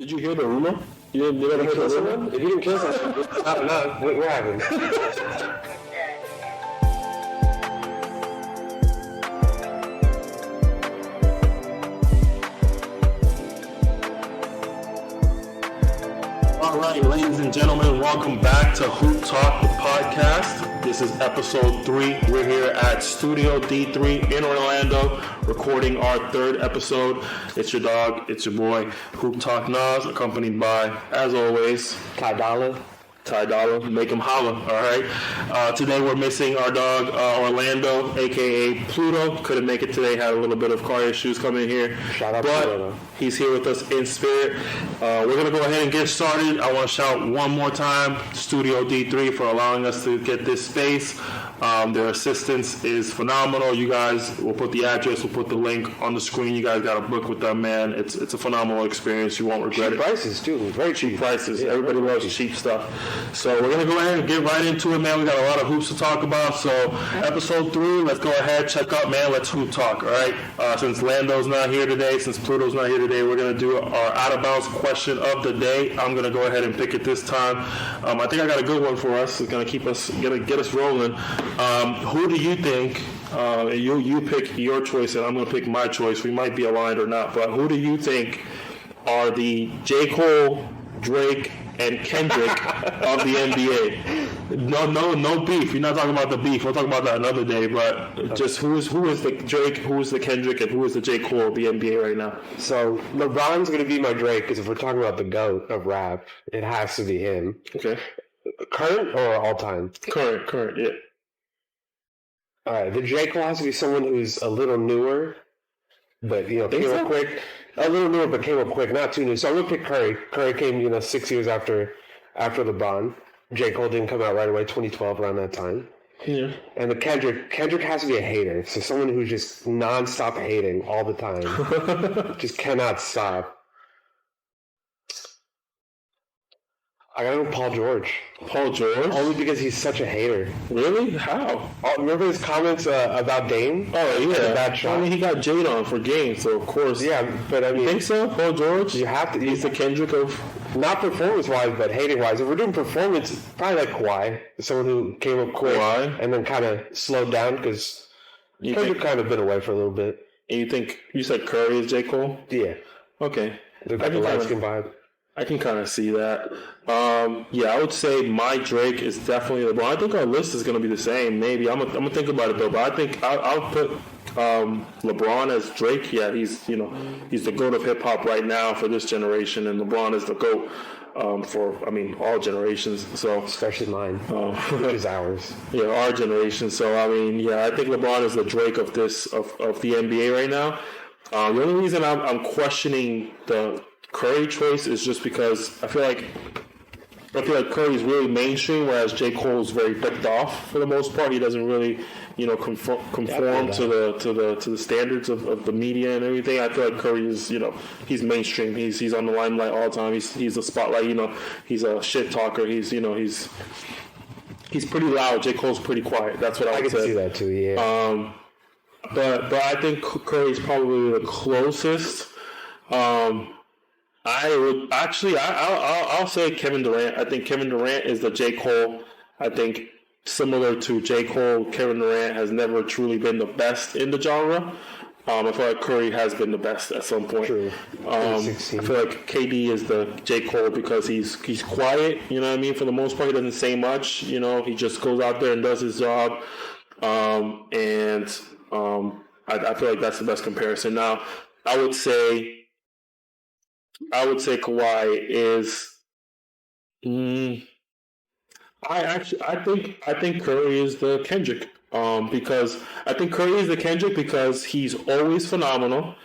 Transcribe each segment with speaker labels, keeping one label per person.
Speaker 1: Did you hear the rumor? You didn't kill someone?
Speaker 2: If you didn't kill someone, it's not enough. What happened?
Speaker 1: All right, ladies and gentlemen, welcome back to HoopTalk Podcast. This is episode 3. We're here at Studio D3 in Orlando, recording our third episode. It's your dog, it's your boy, HoopTalk Nas, accompanied by, as always,
Speaker 2: TyDolla.
Speaker 1: TyDolla, make him holler, all right? Today we're missing our dog, Orlando, a.k.a. Pluto. Couldn't make it today, had a little bit of car issues coming here.
Speaker 2: Shout out
Speaker 1: but
Speaker 2: Pluto.
Speaker 1: He's here with us in spirit. We're going to go ahead and get started. I want to shout one more time, Studio D3, for allowing us to get this space. Their assistance is phenomenal. You guys, we'll put the address, we'll put the link on the screen. You guys got to book with them, man. It's a phenomenal experience. You won't regret
Speaker 2: Cheap
Speaker 1: it.
Speaker 2: prices, too. Very cheap
Speaker 1: Prices.
Speaker 2: Yeah,
Speaker 1: Everybody loves cheap stuff. So we're going to go ahead and get right into it, man. We got a lot of hoops to talk about. So episode 3, let's go ahead, check out, man. Let's hoop talk, all right? Since Lando's not here today, since Pluto's not here today, we're going to do our out-of-bounds question of the day. I'm going to go ahead and pick it this time. I think I got a good one for us. It's going to keep us, going to get us rolling. Who do you think, you pick your choice and I'm going to pick my choice. We might be aligned or not, but who do you think are the J. Cole, Drake, and Kendrick of the NBA? No beef. You're not talking about the beef. We'll talk about that another day, but just who is the Drake, who is the Kendrick, and who is the J. Cole of the NBA right now?
Speaker 2: So LeBron's going to be my Drake, because if we're talking about the GOAT of rap, it has to be him.
Speaker 1: Okay.
Speaker 2: Current or all-time?
Speaker 1: Current, yeah.
Speaker 2: All right, the J. Cole has to be someone who's a little newer, but came up quick. A little newer, but came up quick, not too new. So I'm gonna pick Curry. Curry came, 6 years after LeBron. J. Cole didn't come out right away. 2012, around that time.
Speaker 1: Yeah.
Speaker 2: And the Kendrick has to be a hater. So someone who's just nonstop hating all the time, just cannot stop. I gotta go Paul George.
Speaker 1: Paul George?
Speaker 2: Only because he's such a hater.
Speaker 1: Really? How?
Speaker 2: Remember his comments about Dame?
Speaker 1: Oh, yeah.
Speaker 2: The bad shot?
Speaker 1: I mean, he got Jade on for game, so of course.
Speaker 2: Yeah, but I mean...
Speaker 1: You think so? Paul George?
Speaker 2: You have to...
Speaker 1: He's the Kendrick of...
Speaker 2: Not performance-wise, but hating-wise. If we're doing performance, probably like Kawhi. Someone who came up quick and then kind of slowed down because Kendrick kind of been away for a little bit.
Speaker 1: And you think... You said Curry is J. Cole?
Speaker 2: Yeah.
Speaker 1: Okay.
Speaker 2: They've got the light-skin vibe.
Speaker 1: I can kind of see that. I would say my Drake is definitely LeBron. I think our list is going to be the same. Maybe I'm gonna think about it though. But I think I'll put LeBron as Drake. Yeah, he's the GOAT of hip hop right now for this generation, and LeBron is the GOAT for all generations. So
Speaker 2: especially mine, which is ours.
Speaker 1: Yeah, our generation. So I think LeBron is the Drake of this of the NBA right now. The only reason I'm questioning the Curry choice is just because I feel like Curry's really mainstream, whereas J. Cole's very picked off for the most part. He doesn't really, conform to the standards of the media and everything. I feel like Curry is, he's mainstream. He's on the limelight all the time. He's the spotlight. He's a shit talker. He's pretty loud. J. Cole's pretty quiet. That's what I would say.
Speaker 2: I can see that too. Yeah.
Speaker 1: But I think Curry's probably the closest. I'll say Kevin Durant. I think Kevin Durant is the J. Cole. I think similar to J. Cole, Kevin Durant has never truly been the best in the genre. I feel like Curry has been the best at some point.
Speaker 2: True.
Speaker 1: I feel like KD is the J. Cole because he's quiet, for the most part. He doesn't say much, he just goes out there and does his job. I feel like that's the best comparison. Now, I would say Kawhi is. I think Curry is the Kendrick. Because I think Curry is the Kendrick because he's always phenomenal.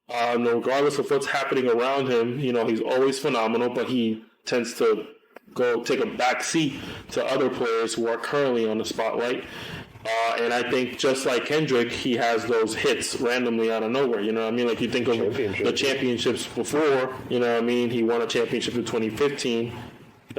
Speaker 1: Regardless of what's happening around him, he's always phenomenal. But he tends to go take a back seat to other players who are currently on the spotlight. And I think just like Kendrick, he has those hits randomly out of nowhere. Like you think of the championships before. He won a championship in 2015.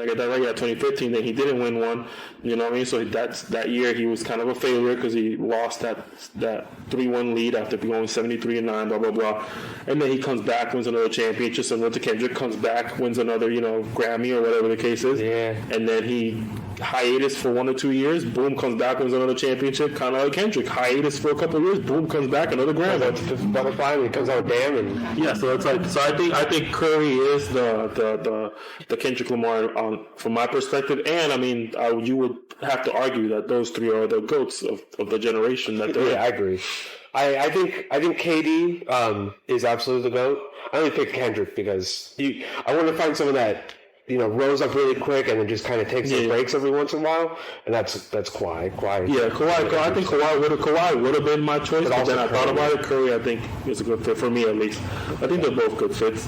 Speaker 1: I get that right. Yeah, 2015. Then he didn't win one. You know what I mean? So that year he was kind of a failure because he lost that 3-1 lead after going 73-9. Blah blah blah. And then he comes back, wins another championship. Similar to Kendrick, comes back, wins another Grammy or whatever the case is.
Speaker 2: Yeah.
Speaker 1: And then he hiatus for 1 or 2 years. Boom, comes back, wins another championship. Kind of like Kendrick, hiatus for a couple of years. Boom, comes back, another Grammy.
Speaker 2: That's fifth butterfly when he comes out damn and
Speaker 1: yeah. So it's like I think Curry is the Kendrick Lamar from my perspective, and I mean you would have to argue that those three are the GOATs of the generation that they're.
Speaker 2: Yeah, I agree. I think KD is absolutely the GOAT. I only picked Kendrick because I want to find someone that rose up really quick and then just kind of takes some breaks every once in a while, and that's Kawhi.
Speaker 1: Yeah, Kawhi. I think Kawhi would have been my choice, but then I thought about it. Curry, I think, is a good fit for me at least. I think they're both good fits.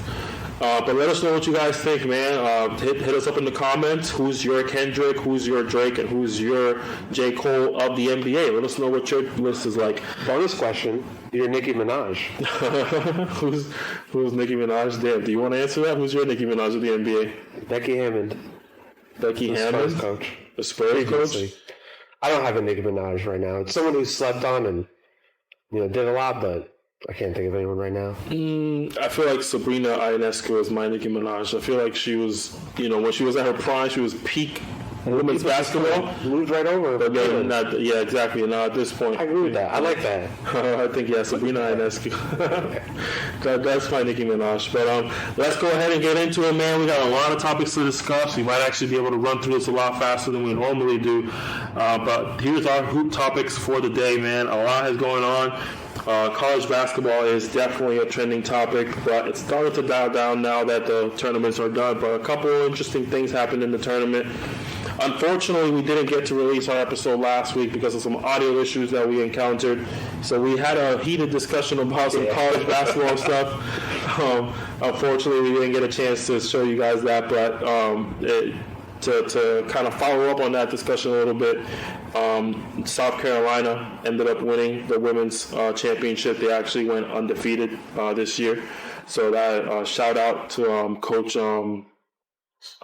Speaker 1: But let us know what you guys think, man. Hit us up in the comments. Who's your Kendrick? Who's your Drake? And who's your J. Cole of the NBA? Let us know what your list is like.
Speaker 2: Bonus question: you're Nicki Minaj.
Speaker 1: Who's Nicki Minaj? Damn, do you want to answer that? Who's your Nicki Minaj of the NBA?
Speaker 2: Becky Hammond.
Speaker 1: Becky Hammond,
Speaker 2: Spurs coach.
Speaker 1: The Spurs coach.
Speaker 2: I don't have a Nicki Minaj right now. It's someone who slept on and did a lot, but I can't think of anyone right now.
Speaker 1: I feel like Sabrina Ionescu is my Nicki Minaj. I feel like she was, when she was at her prime, she was peak women's basketball.
Speaker 2: Moved right over.
Speaker 1: But then, yeah, exactly. Now at this point,
Speaker 2: I agree with that. I like that.
Speaker 1: I think Sabrina Ionescu. That's my Nicki Minaj. But let's go ahead and get into it, man. We got a lot of topics to discuss. We might actually be able to run through this a lot faster than we normally do. But here's our hoop topics for the day, man. A lot is going on. College basketball is definitely a trending topic, but it's starting to dial down now that the tournaments are done. But a couple of interesting things happened in the tournament. Unfortunately, we didn't get to release our episode last week because of some audio issues that we encountered. So we had a heated discussion about some college basketball stuff. Unfortunately, we didn't get a chance to show you guys that, but to kind of follow up on that discussion a little bit, South Carolina ended up winning the women's championship. They actually went undefeated this year. So that shout out to Coach, I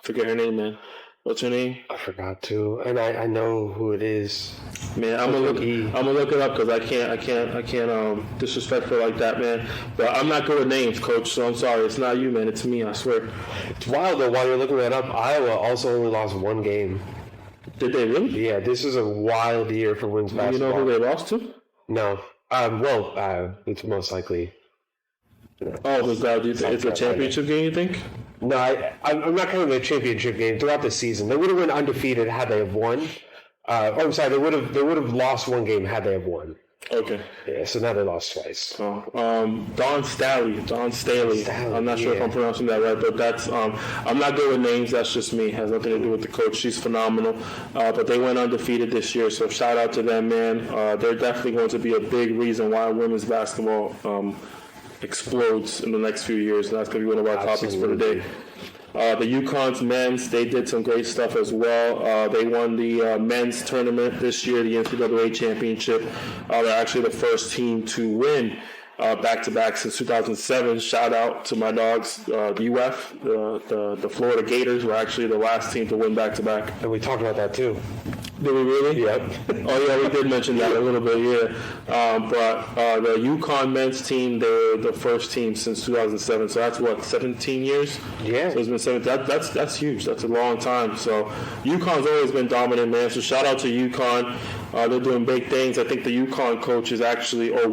Speaker 1: forget her name, man. What's her name?
Speaker 2: I forgot to, and I know who it is.
Speaker 1: Man, I'm gonna look it up because I can't disrespect her like that, man. But I'm not good with names, Coach. So I'm sorry. It's not you, man. It's me. I swear.
Speaker 2: It's wild though. While you're looking that up, Iowa also only lost one game.
Speaker 1: Did they really?
Speaker 2: Yeah, this is a wild year for women's basketball.
Speaker 1: You know who they lost to?
Speaker 2: No. It's most likely.
Speaker 1: Oh, it's a championship game, you think?
Speaker 2: No, I'm not counting the championship game throughout the season. They would have been undefeated had they have won. I'm sorry, they would have lost one game had they have won.
Speaker 1: Okay.
Speaker 2: Yeah, so now they lost twice.
Speaker 1: Dawn Staley. I'm not sure if I'm pronouncing that right, but that's I'm not good with names. That's just me. It has nothing to do with the coach. She's phenomenal. But they went undefeated this year, so shout out to them, man. They're definitely going to be a big reason why women's basketball explodes in the next few years, and that's going to be one of our topics for the day. The UConn's men's, they did some great stuff as well. They won the men's tournament this year, the NCAA championship. They're actually the first team to win back-to-back since 2007. Shout out to my dogs, the UF, the Florida Gators were actually the last team to win back-to-back.
Speaker 2: And we talked about that too.
Speaker 1: Did we really?
Speaker 2: Yep.
Speaker 1: Oh, yeah, we did mention that a little bit, yeah. But the UConn men's team, they're the first team since 2007. So that's, 17 years?
Speaker 2: Yeah.
Speaker 1: So it's been 17. That's huge. That's a long time. So UConn's always been dominant, man. So shout out to UConn. They're doing big things. I think the UConn coach is actually, I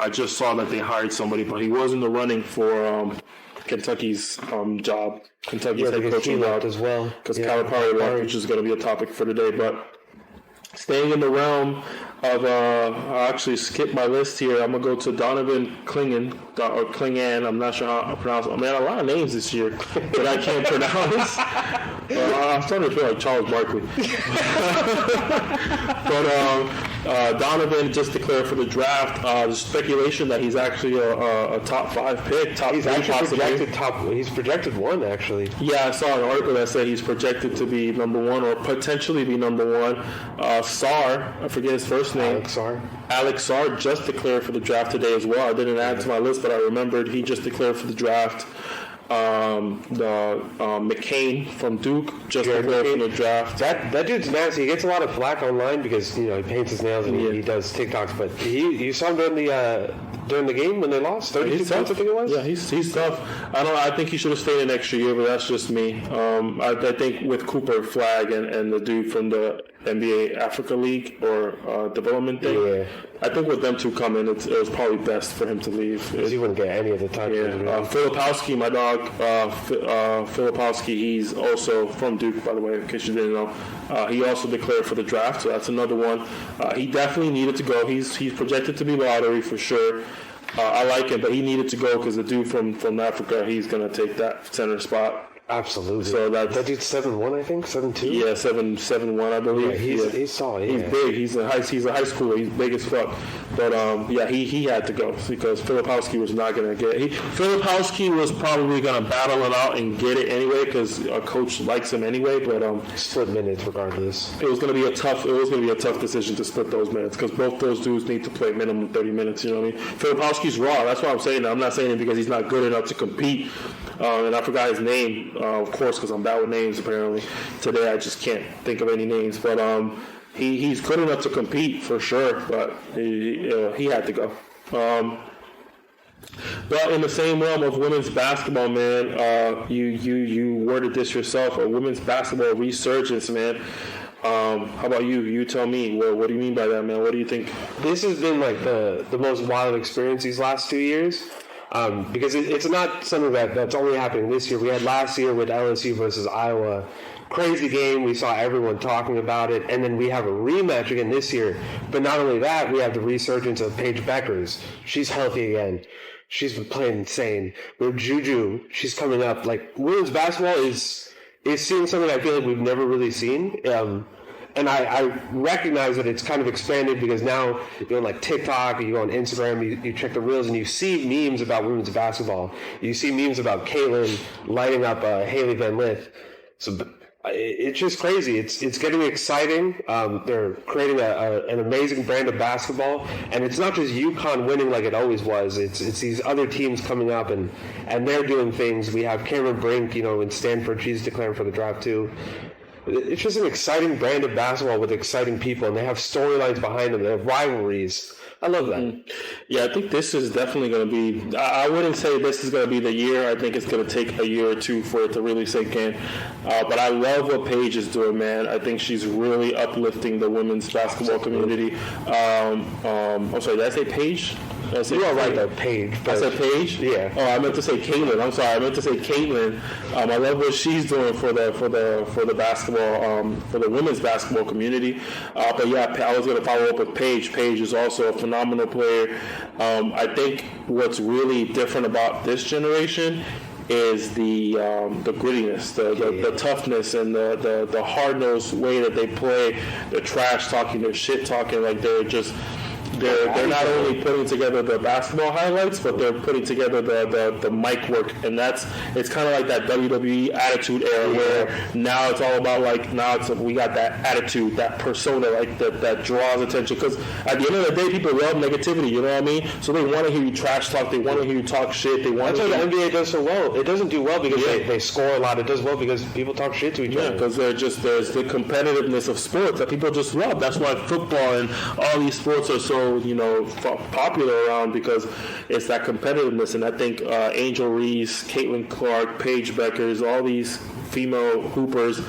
Speaker 1: just saw that they hired somebody, but he was in the running for Kentucky's job. Kentucky's head coaching job
Speaker 2: as well.
Speaker 1: Because Calipari left, which is going to be a topic for today. But staying in the realm of, I'll actually skip my list here. I'm going to go to Donovan Clingan. I'm not sure how to pronounce it. Man, a lot of names this year that I can't pronounce. I'm starting to feel like Charles Barkley. But Donovan just declared for the draft. There's speculation that he's actually a top 5 pick.
Speaker 2: He's actually projected He's projected 1, actually.
Speaker 1: Yeah, I saw an article that said he's projected to be number 1 or potentially be number 1. Sarr, I forget his first name. Alex Sarr just declared for the draft today as well. I didn't add to my list, but I remembered he just declared for the draft. McCain from Duke just before from the draft.
Speaker 2: That dude's nasty. He gets a lot of flack online because he paints his nails and he does TikToks. But you saw him during the game when they lost 32 points, I think it was.
Speaker 1: Yeah, he's tough. I think he should have stayed an extra year, but that's just me. I think with Cooper Flag and the dude from the NBA Africa League or development thing, I think with them two coming, it was probably best for him to leave.
Speaker 2: Because he wouldn't get any of the time.
Speaker 1: Yeah, Filipowski, my dog, Filipowski, he's also from Duke, by the way, in case you didn't know. He also declared for the draft, so that's another one. He definitely needed to go. He's projected to be lottery for sure. I like him, but he needed to go because the dude from Africa, he's going to take that center spot.
Speaker 2: Absolutely.
Speaker 1: So that
Speaker 2: dude's 7'1", I think, 7'2".
Speaker 1: Yeah, 7'1", I believe.
Speaker 2: Yeah, he's solid.
Speaker 1: He's big. He's a high schooler. He's big as fuck. But he had to go because Filipowski was not gonna get. Filipowski was probably gonna battle it out and get it anyway because a coach likes him anyway. But
Speaker 2: split minutes regardless.
Speaker 1: It was gonna be a tough decision to split those minutes because both those dudes need to play minimum 30 minutes. You know what I mean? Filipowski's raw. That's what I'm saying. I'm not saying it because he's not good enough to compete. And I forgot his name, of course, because I'm bad with names, apparently. Today I just can't think of any names. But he's good enough to compete, for sure. But he had to go. But in the same realm of women's basketball, man, you worded this yourself, a women's basketball resurgence, man. How about you? You tell me. What do you mean by that, man? What do you think?
Speaker 2: This has been like the most wild experience these last 2 years. Because it's not something that's only happening this year. We had last year with LSU versus Iowa. Crazy game. We saw everyone talking about it. And then we have a rematch again this year. But not only that, we have the resurgence of Paige Beckers. She's healthy again. She's been playing insane. We have Juju. She's coming up. Like, women's basketball is seeing something I feel like we've never really seen. And I recognize that it's kind of expanded because now you go on like TikTok, you go on Instagram, you check the reels, and you see memes about women's basketball. You see memes about Caitlin lighting up Haley Van Lith. So it's just crazy. It's getting exciting. They're creating an amazing brand of basketball, and it's not just UConn winning like it always was. It's these other teams coming up and they're doing things. We have Cameron Brink, in Stanford. She's declaring for the draft too. It's just an exciting brand of basketball with exciting people, and they have storylines behind them. They have rivalries. I love that. Mm-hmm.
Speaker 1: Yeah, I think this is definitely going to be... I wouldn't say this is going to be the year. I think it's going to take a year or two for it to really sink in. But I love what Paige is doing, man. I think she's really uplifting the women's basketball community. I'm sorry, did I say Paige?
Speaker 2: You are right, though, Paige.
Speaker 1: I said Paige?
Speaker 2: Yeah.
Speaker 1: Oh, I meant to say Caitlin. I'm sorry. I meant to say Caitlin. I love what she's doing for the basketball, for the women's basketball community. But yeah, I was going to follow up with Paige. Paige is also a phenomenal player. I think what's really different about this generation is the grittiness, the toughness, and the hard-nosed way that they play. The trash talking, the shit talking, like they're not only putting together the basketball highlights, but they're putting together the mic work, and it's kind of like that WWE Attitude Era where now it's all about we got that attitude, that persona, like that draws attention. Because at the end of the day, people love negativity. You know what I mean? So they want to hear you trash talk. They want to hear you talk shit.
Speaker 2: That's why the NBA does so well. It doesn't do well because they score a lot. It does well because people talk shit to each other.
Speaker 1: Yeah, because there's the competitiveness of sports that people just love. That's why football and all these sports are so popular around, because it's that competitiveness. And I think Angel Reese, Caitlin Clark, Paige Beckers, all these female hoopers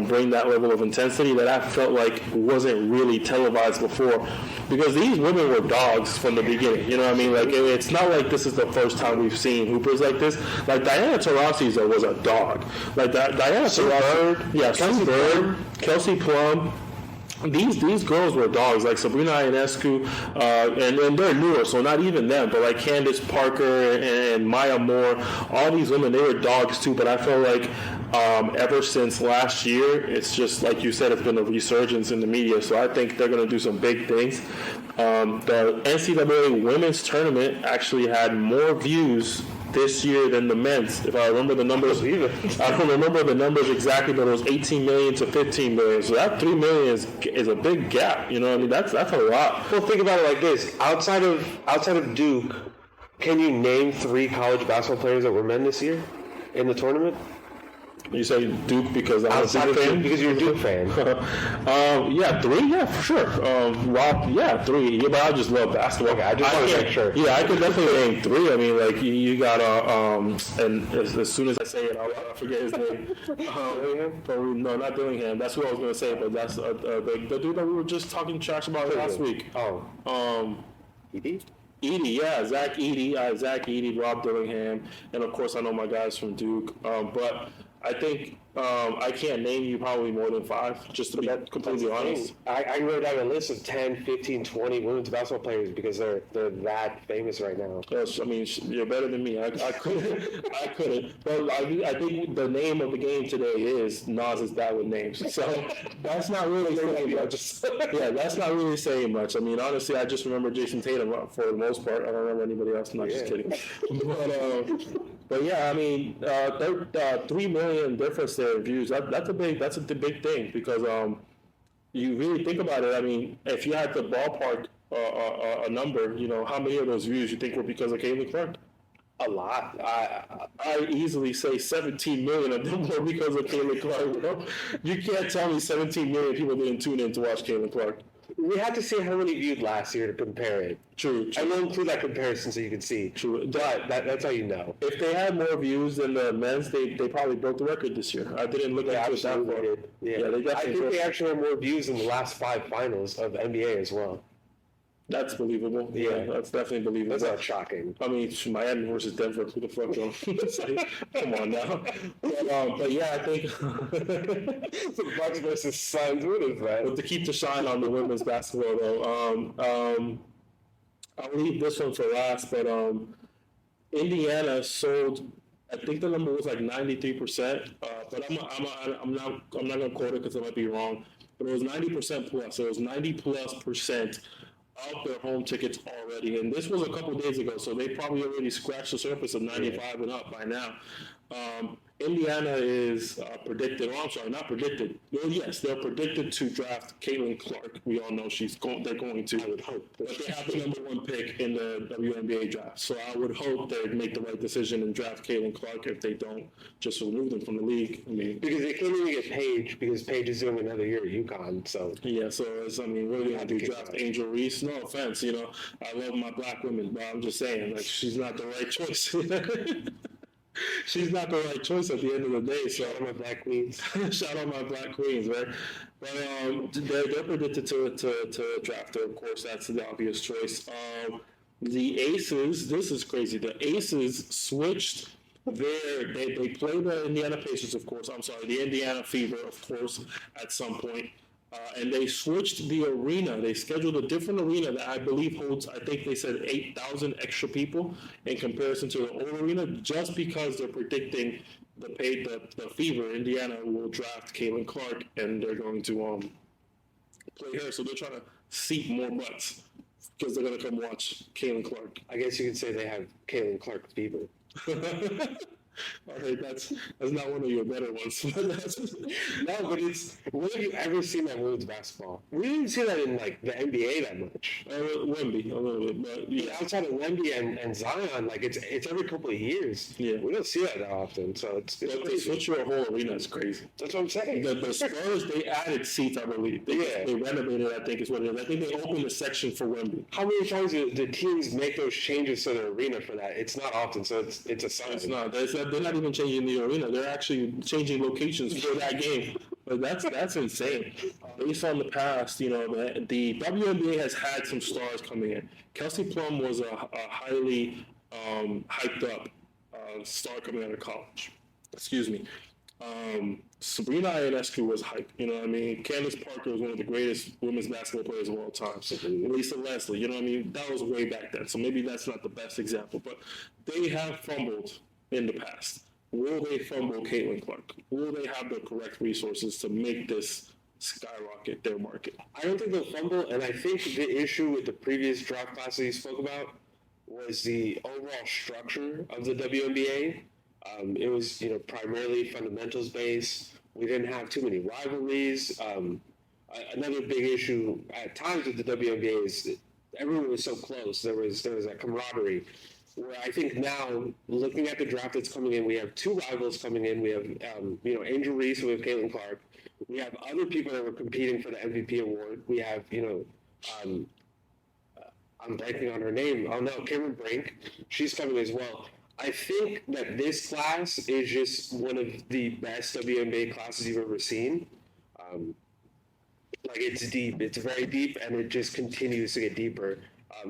Speaker 1: bring that level of intensity that I felt like wasn't really televised before, because these women were dogs from the beginning. You know what I mean? Like it's not like this is the first time we've seen hoopers like this. Like Diana Taurasi was a dog. Like Diana Taurasi, Kelsey Bird, Kelsey Plum. These girls were dogs, like Sabrina Ionescu, and they're newer, so not even them, but like Candace Parker and Maya Moore, all these women, they were dogs too. But I feel like ever since last year, it's just like you said, it's been a resurgence in the media. So I think they're going to do some big things. The NCAA women's tournament actually had more views this year than the men's. If I remember the numbers, I don't remember the numbers exactly, but it was 18 million to 15 million. So that 3 million is a big gap. You know what I mean? That's a lot.
Speaker 2: Well, think about it like this: outside of Duke, Can you name 3 college basketball players that were men this year in the tournament?
Speaker 1: You say Duke because I'm
Speaker 2: Outside
Speaker 1: a Duke fan?
Speaker 2: because you're a Duke fan.
Speaker 1: Yeah, 3, yeah, for sure. Rob, yeah, 3. Yeah, but I just love basketball.
Speaker 2: Okay, I just want to make sure.
Speaker 1: Yeah, I could definitely name 3. I mean, like you got and as soon as I say it, I'll forget his name. No, not Dillingham. That's what I was going to say, but that's the dude that we were just talking trash about last week.
Speaker 2: Edie?
Speaker 1: Edie, yeah, Zach Edey, Rob Dillingham, and of course I know my guys from Duke. But I think I can't name you probably more than 5, just to be completely honest.
Speaker 2: I wrote down a list of 10, 15, 20 women's basketball players because they're that famous right now.
Speaker 1: Yes, I mean, you're better than me. I couldn't. But I think the name of the game today is Nas's dad with names. So that's not really saying much. Yeah, that's not really saying much. I mean, honestly, I just remember Jason Tatum for the most part. I don't remember anybody else. I'm not just kidding. But yeah, I mean, 3 million difference there in views. That's a big thing because you really think about it. I mean, if you had to ballpark a number, how many of those views you think were because of Caitlin Clark?
Speaker 2: A lot.
Speaker 1: I easily say 17 million of them were because of Caitlin Clark. You can't tell me 17 million people didn't tune in to watch Caitlin Clark.
Speaker 2: We have to see how many viewed last year to compare it.
Speaker 1: True.
Speaker 2: I will include that comparison so you can see.
Speaker 1: True.
Speaker 2: But that's how you know.
Speaker 1: If they had more views than the men's, they probably broke the record this year. I didn't look at it that far.
Speaker 2: Yeah, I think they actually had more views in the last 5 finals of NBA as well.
Speaker 1: That's believable. Yeah, that's definitely believable.
Speaker 2: That's not shocking.
Speaker 1: I mean, Miami versus Denver. Who the fuck knows? Come on now. But yeah, I think
Speaker 2: the Bucks versus Suns. What is that?
Speaker 1: But to keep the shine on the women's basketball, though, I'll leave this one for last. But Indiana sold. I think the number was like 93%. But I'm not gonna quote it because I might be wrong. But it was 90% plus. So it was 90+% of their home tickets already, and this was a couple days ago, so they probably already scratched the surface of 95 and up by now. Indiana is predicted, not predicted. Well, yes, they're predicted to draft Caitlin Clark. We all know they're going to. I would hope. But they have the number 1 pick in the WNBA draft. So I would hope they'd make the right decision and draft Caitlin Clark. If they don't, just remove them from the league. I mean,
Speaker 2: because they can't even get Paige because Paige is doing another year at UConn. So
Speaker 1: yeah, so really have to draft Angel Reese. No offense, I love my black women, but I'm just saying, like, she's not the right choice. She's not the right choice at the end of the day. So,
Speaker 2: shout out my black queens.
Speaker 1: Shout out my black queens, right? But they're predicted to draft her. Of course, that's the obvious choice. The Aces, this is crazy. The Aces switched they play the Indiana Pacers, of course. I'm sorry, the Indiana Fever, of course, at some point. And they switched the arena. They scheduled a different arena that I believe holds, I think they said 8,000 extra people in comparison to the old arena, just because they're predicting the Fever, Indiana, will draft Caitlin Clark, and they're going to play her. So they're trying to seat more butts because they're going to come watch Caitlin Clark.
Speaker 2: I guess you could say they have Caitlin Clark Fever.
Speaker 1: All right, that's not one of your better ones.
Speaker 2: No, but it's. When have you ever seen that women's basketball? We didn't see that in like the NBA that much.
Speaker 1: Wemby, a little bit, but yeah.
Speaker 2: Outside of Wemby and Zion, like it's every couple of years.
Speaker 1: Yeah,
Speaker 2: we don't see that often, so it's crazy.
Speaker 1: They switch your whole arena is crazy.
Speaker 2: That's what I'm saying.
Speaker 1: The Spurs, they added seats, I believe. They renovated, I think is what it is. I think they opened a section for Wemby.
Speaker 2: How many times do the teams make those changes to their arena for that? It's not often, so it's a sign.
Speaker 1: It's not. They're not even changing the arena. They're actually changing locations for that game. But that's insane. Based on the past, the WNBA has had some stars coming in. Kelsey Plum was a highly hyped up star coming out of college. Excuse me. Sabrina Ionescu was hyped. You know what I mean? Candace Parker was one of the greatest women's basketball players of all time. Lisa Leslie, you know what I mean? That was way back then. So maybe that's not the best example. But they have fumbled in the past. Will they fumble Caitlin Clark? Will they have the correct resources to make this skyrocket their market?
Speaker 2: I don't think they'll fumble, and I think the issue with the previous draft class that you spoke about was the overall structure of the WNBA. It was, primarily fundamentals based. We didn't have too many rivalries. Another big issue at times with the WNBA is that everyone was so close. There was that camaraderie. Where I think now, looking at the draft that's coming in, we have two rivals coming in. We have, Angel Reese, we have Caitlin Clark. We have other people that are competing for the MVP award. We have, I'm blanking on her name. Oh no, Cameron Brink. She's coming as well. I think that this class is just one of the best WNBA classes you've ever seen. It's deep. It's very deep, and it just continues to get deeper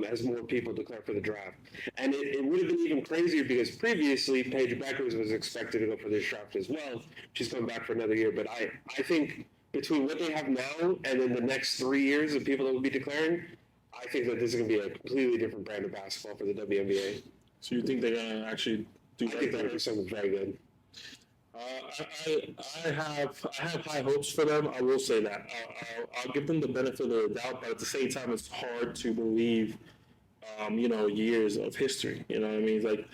Speaker 2: as more people declare for the draft. And it would have been even crazier because previously Paige Beckers was expected to go for this draft as well. She's coming back for another year. But I think between what they have now and then the next 3 years of people that will be declaring, I think that this is going to be a completely different brand of basketball for the WNBA.
Speaker 1: So you think they're going to actually do
Speaker 2: I think they're going to do something very good.
Speaker 1: I have high hopes for them. I will say that. I'll give them the benefit of the doubt, but at the same time, it's hard to believe, years of history. You know what I mean? Like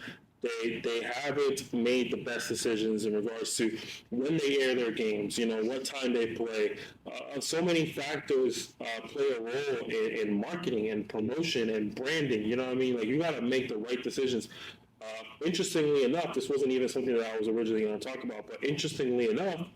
Speaker 1: they haven't made the best decisions in regards to when they air their games. What time they play. So many factors play a role in marketing and promotion and branding. You know what I mean? Like you got to make the right decisions. Interestingly enough, this wasn't even something that I was originally going to talk about, but interestingly enough,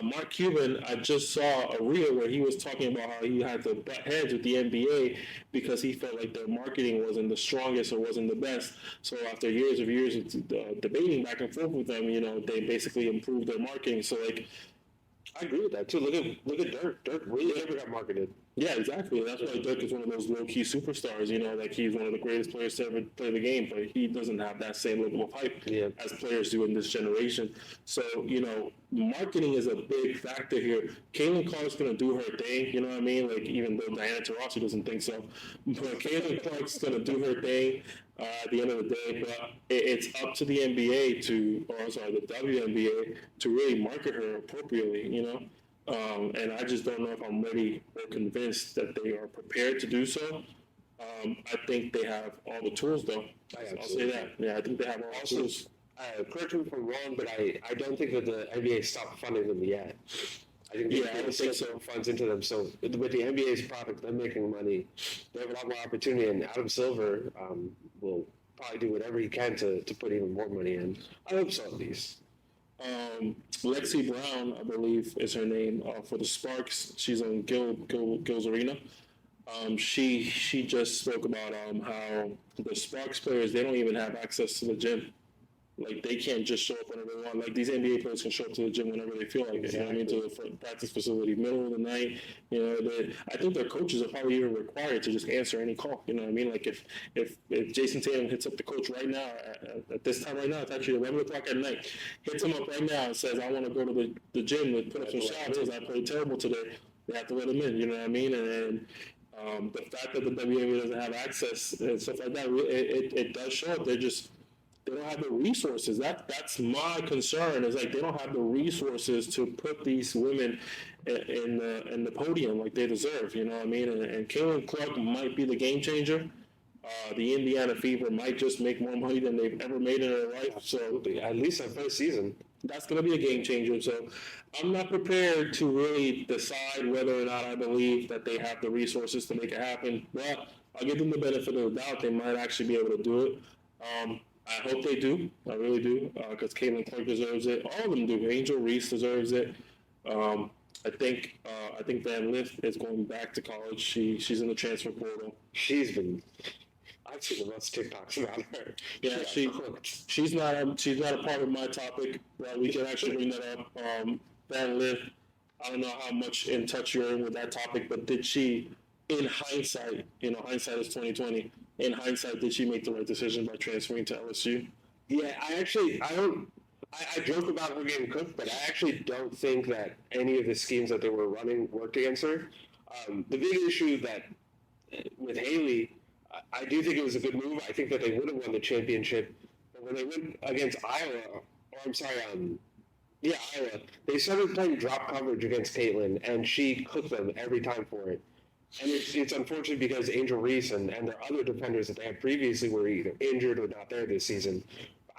Speaker 1: Mark Cuban, I just saw a reel where he was talking about how he had to butt heads with the NBA because he felt like their marketing wasn't the strongest or wasn't the best. So after years of debating back and forth with them, they basically improved their marketing. So
Speaker 2: I agree with that too. Look at Dirk. Dirk really never got marketed.
Speaker 1: Yeah, exactly. That's why Dirk is one of those low-key superstars, like he's one of the greatest players to ever play the game, but he doesn't have that same level of hype as players do in this generation. So, marketing is a big factor here. Caitlin Clark's going to do her thing, you know what I mean? Like, even though Diana Taurasi doesn't think so. But Caitlin Clark's going to do her thing at the end of the day. But it's up to the NBA the WNBA to really market her appropriately, and I just don't know if I'm ready or convinced that they are prepared to do so. I think they have all the tools, though. I'll say that. Yeah, I think they have all the tools.
Speaker 2: Correct me if I'm wrong, but I don't think that the NBA stopped funding them yet. I think
Speaker 1: I don't think so.
Speaker 2: Funds into them. So with the NBA's product, they're making money. They have a lot more opportunity, and Adam Silver will probably do whatever he can to put even more money in. I hope so, at least.
Speaker 1: Lexi Brown, I believe, is her name for the Sparks. She's on Gil's Arena. She just spoke about how the Sparks players, they don't even have access to the gym. Like, they can't just show up whenever they want. Like, these NBA players can show up to the gym whenever they feel like it. You know what I mean? To the practice facility, middle of the night. I think their coaches are probably even required to just answer any call. You know what I mean? Like, if Jason Tatum hits up the coach right now, at this time right now, it's actually 11 o'clock at night, hits him up right now and says, I want to go to the gym and put up some shots because I played terrible today, they have to let him in. You know what I mean? And the fact that the WNBA doesn't have access and stuff like that, it does show up. They don't have the resources. That's my concern. Is like they don't have the resources to put these women in the podium like they deserve. You know what I mean? And Caitlin Clark might be the game changer. The Indiana Fever might just make more money than they've ever made in their life.
Speaker 2: Absolutely. At least that first season.
Speaker 1: That's going to be a game changer. So I'm not prepared to really decide whether or not I believe that they have the resources to make it happen. But I'll give them the benefit of the doubt. They might actually be able to do it. I hope they do. I really do, because Caitlin Clark deserves it. All of them do. Angel Reese deserves it. I think Van Lith is going back to college. She's in the transfer portal.
Speaker 2: I've seen the most TikToks about her.
Speaker 1: Yeah, she's not a part of my topic, but we can actually bring that up. Van Lith, I don't know how much in touch you're in with that topic, but did she, in hindsight, hindsight is 2020. In hindsight, did she make the right decision by transferring to LSU?
Speaker 2: Yeah, I joke about her getting cooked, but I actually don't think that any of the schemes that they were running worked against her. The big issue that with Haley, I do think it was a good move. I think that they would have won the championship. But when they went against Iowa, Iowa, they started playing drop coverage against Caitlin, and she cooked them every time for it. And it's unfortunate because Angel Reese and their other defenders that they had previously were either injured or not there this season.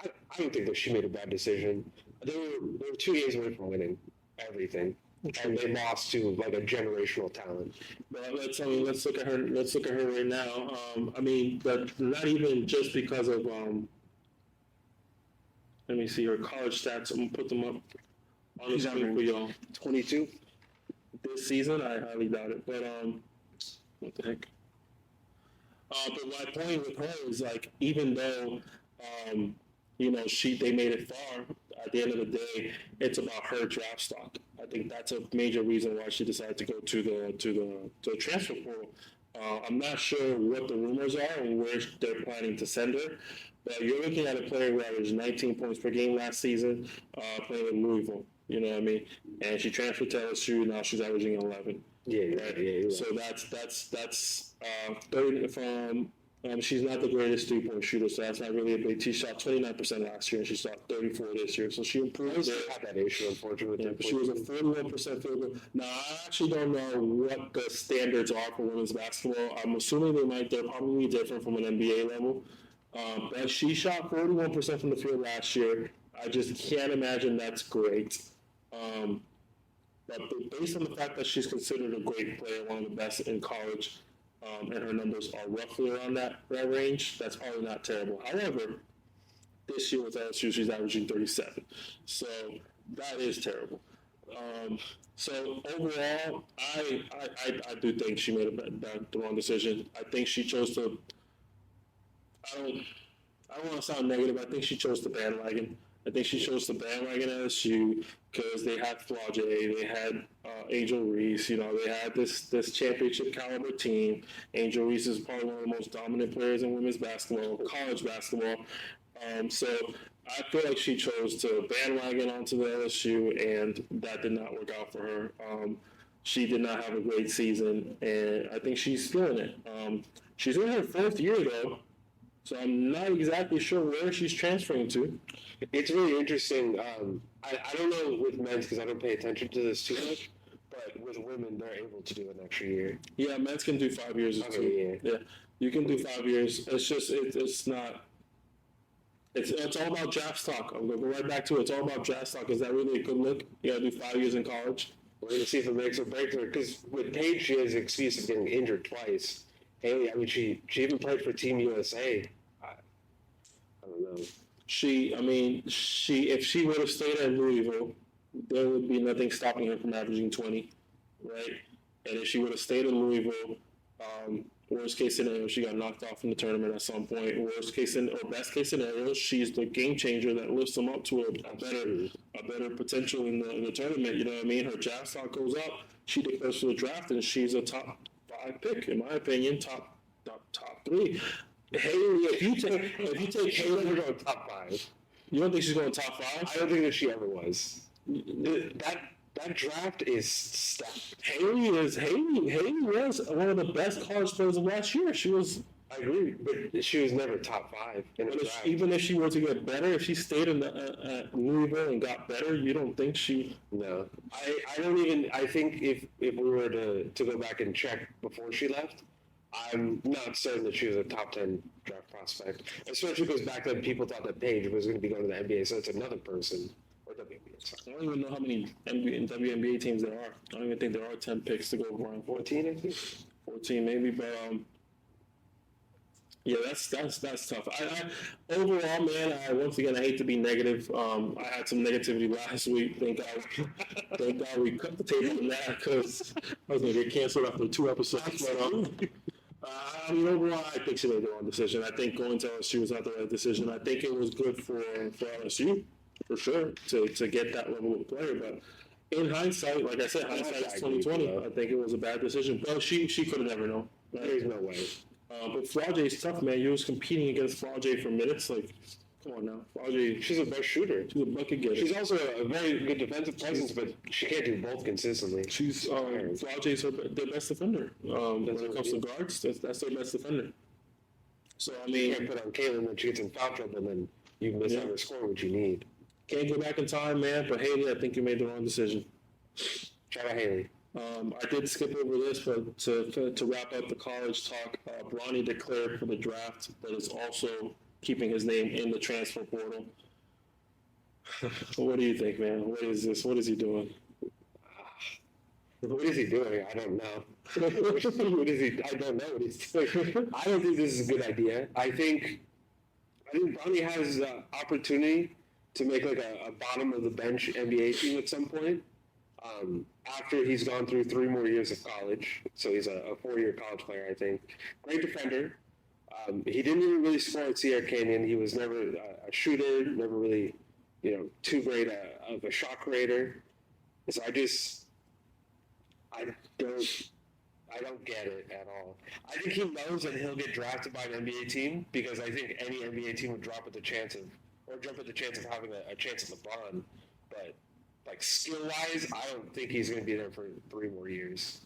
Speaker 2: I don't think that she made a bad decision. They were 2 games away from winning everything. and they lost to like a generational talent.
Speaker 1: But let's look at her. Let's look at her right now. I mean, but not even just because of. Let me see her college stats. I'm gonna put them up on the screen for y'all.
Speaker 2: 22
Speaker 1: this season. I highly doubt it. But what the heck? But my point with her is like, even though you know they made it far, at the end of the day, it's about her draft stock. I think that's a major reason why she decided to go to the transfer portal. I'm not sure what the rumors are and where they're planning to send her, but you're looking at a player who averaged 19 points per game last season, playing in Louisville. You know what I mean? And she transferred to LSU. Now she's averaging 11.
Speaker 2: Yeah, right. Yeah.
Speaker 1: So that's 30 from. She's not the greatest 3-point shooter, so that's not really a big. She shot 29% last year, and she shot 34 this year. So she improved.
Speaker 2: She had that issue, unfortunately.
Speaker 1: Yeah, she was a 41% field goal. Now I actually don't know what the standards are for women's basketball. I'm assuming they're probably different from an NBA level. But she shot 41% from the field last year. I just can't imagine that's great. But based on the fact that she's considered a great player, one of the best in college, and her numbers are roughly around that range, that's probably not terrible. However, this year with LSU, she's averaging 37. So that is terrible. So overall, I do think she made the wrong decision. I think she chose to. I don't want to sound negative. I think she chose the bandwagon. I think she chose the bandwagon LSU because they had Flau'jae, they had Angel Reese. You know, they had this championship caliber team. Angel Reese is probably one of the most dominant players in women's basketball, college basketball. So I feel like she chose to bandwagon onto the LSU, and that did not work out for her. She did not have a great season, and I think she's feeling it. She's in her 4th year, though, so I'm not exactly sure where she's transferring to.
Speaker 2: It's really interesting. I don't know with men's because I don't pay attention to this too much, but with women, they're able to do an extra year.
Speaker 1: Yeah, men's can do 5 years. Yeah, you can do 5 years. It's just, it's not... It's all about draft stock. I'm going to go right back to it. It's all about draft stock. Is that really a good look? You got to do 5 years in college?
Speaker 2: We're going to see if it makes or breaks her. Because with Paige, she has an excuse of getting injured twice. Haley, I mean, she even played for Team USA. I don't know. If she would have stayed at Louisville, there would be nothing stopping her from averaging 20, right? And if she would have stayed in Louisville, worst case scenario, she got knocked off from the tournament at some point. Best case scenario, she's the game changer that lifts them up to a better potential in the tournament. You know what I mean? Her draft stock goes up. She declares for the draft, and she's a top 5 pick, in my opinion, top 3. Haley, if you take Haley, we're going top 5.
Speaker 1: You don't think she's going top 5?
Speaker 2: I don't think that she ever was. That draft is stacked.
Speaker 1: Haley was one of the best college players of last year.
Speaker 2: I agree, but she was never top 5 in a draft.
Speaker 1: Even if she were to get better, if she stayed in at Louisville and got better, you don't think she?
Speaker 2: No, I don't even. I think if we were to go back and check before she left, I'm not certain that she was a top 10 draft prospect. Especially because back then people thought that Paige was going to be going to the NBA, so it's another person. Or WNBA.
Speaker 1: I don't even know how many WNBA teams there are. I don't even think there are 10 picks to go around.
Speaker 2: 14, I think.
Speaker 1: 14 maybe, but yeah, that's tough. I overall, man, once again, I hate to be negative. I had some negativity last week. Thank God we cut the tape on that because I was gonna get canceled after 2 episodes. But I mean, overall, I think she made the wrong decision. I think going to LSU was not the right decision. I think it was good for LSU for sure to get that level of player, but. In hindsight, like I said, hindsight is 2020. I think it was a bad decision. But she could have never known. Right?
Speaker 2: There's no way.
Speaker 1: But Flau'jae is tough, man. You was competing against Flau'jae for minutes. Like, come on now. Flau'jae,
Speaker 2: she's a best shooter.
Speaker 1: She's a bucket getter.
Speaker 2: She's also a very good defensive presence, but she can't do both consistently.
Speaker 1: Flau'jae's their best defender. When it comes to guards, that's their best defender. So, I mean...
Speaker 2: You can't put on Caitlin when she gets in foul trouble, and then you miss out on scoring what you need.
Speaker 1: Can't go back in time, man. But Haley, I think you made the wrong decision.
Speaker 2: Shout out Haley.
Speaker 1: I did skip over this, but to wrap up the college talk, Bronny declared for the draft, but is also keeping his name in the transfer portal. What do you think, man? What is this? What is he doing?
Speaker 2: What is he doing? I don't know. What is he? I don't know what he's doing. I don't think this is a good idea. I think Bronny has the opportunity to make like a bottom of the bench NBA team at some point. After he's gone through 3 more years of college, so he's a 4-year college player, I think. Great defender. He didn't even really score at Sierra Canyon. He was never a shooter, never really, too great of a shot creator. So I don't get it at all. I think he knows that he'll get drafted by an NBA team because I think any NBA team would jump at the chance of having a chance at LeBron. But like skill-wise, I don't think he's going to be there for 3 more years.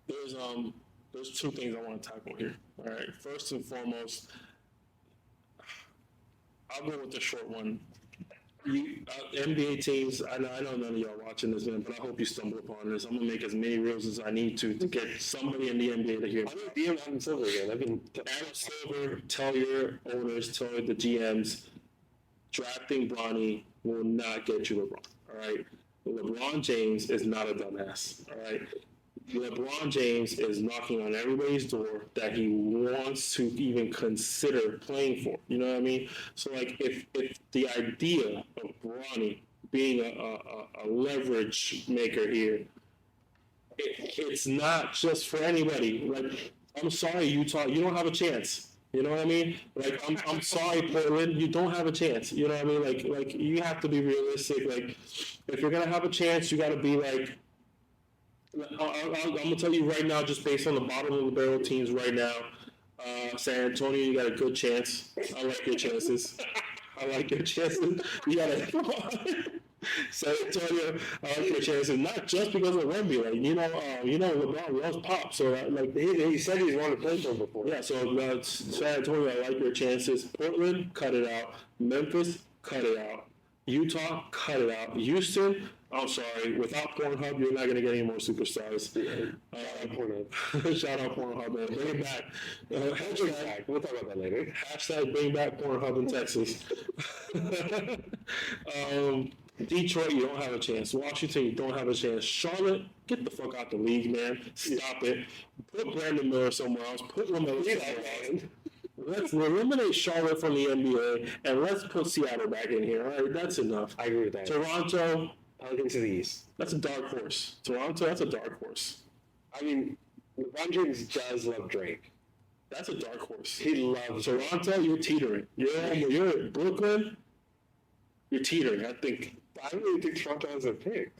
Speaker 1: There's 2 things I want to tackle here. All right, first and foremost, I'll go with the short one. NBA teams, I know none of y'all watching this, man, but I hope you stumble upon this. I'm going to make as many reels as I need to get somebody in the NBA to hear me.
Speaker 2: I'm going to DM Adam Silver again. Adam
Speaker 1: Silver, tell your owners, tell the GMs, drafting Bronny will not get you LeBron, all right? LeBron James is not a dumbass, all right? LeBron James is knocking on everybody's door that he wants to even consider playing for. You know what I mean? So, like, if the idea of Bronny being a leverage maker here, it's not just for anybody. Like, I'm sorry, Utah, you don't have a chance. You know what I mean? Like, I'm sorry, Portland, you don't have a chance. You know what I mean? Like you have to be realistic. Like, if you're gonna have a chance, you got to be like. I'm gonna tell you right now, just based on the bottom of the barrel teams right now, San Antonio, you got a good chance. I like your chances. You got San Antonio, I like your chances. Not just because of Wemby, LeBron loves pop, so
Speaker 2: he said he's wanted to play for him before.
Speaker 1: Yeah, so San Antonio, I like your chances. Portland, cut it out. Memphis, cut it out. Utah, cut it out. Houston, I'm sorry. Without Pornhub, you're not going to get any more superstars. Shout out Pornhub, man. Bring it back.
Speaker 2: We'll talk about that later.
Speaker 1: Hashtag bring back Pornhub in Texas. Detroit, you don't have a chance. Washington, you don't have a chance. Charlotte, get the fuck out the league, man. Stop it. Put Brandon Miller somewhere else. Put Lamelo somewhere else. Let's eliminate Charlotte from the NBA, and let's put Seattle back in here. All right, that's enough.
Speaker 2: I agree with that.
Speaker 1: Toronto,
Speaker 2: Pelicans to the East.
Speaker 1: That's a dark horse. Toronto, that's a dark horse.
Speaker 2: I mean, LeBron James does love Drake.
Speaker 1: That's a dark horse.
Speaker 2: He loves
Speaker 1: Toronto. You're teetering. You're Brooklyn. You're teetering. I
Speaker 2: don't really think Toronto has a pick.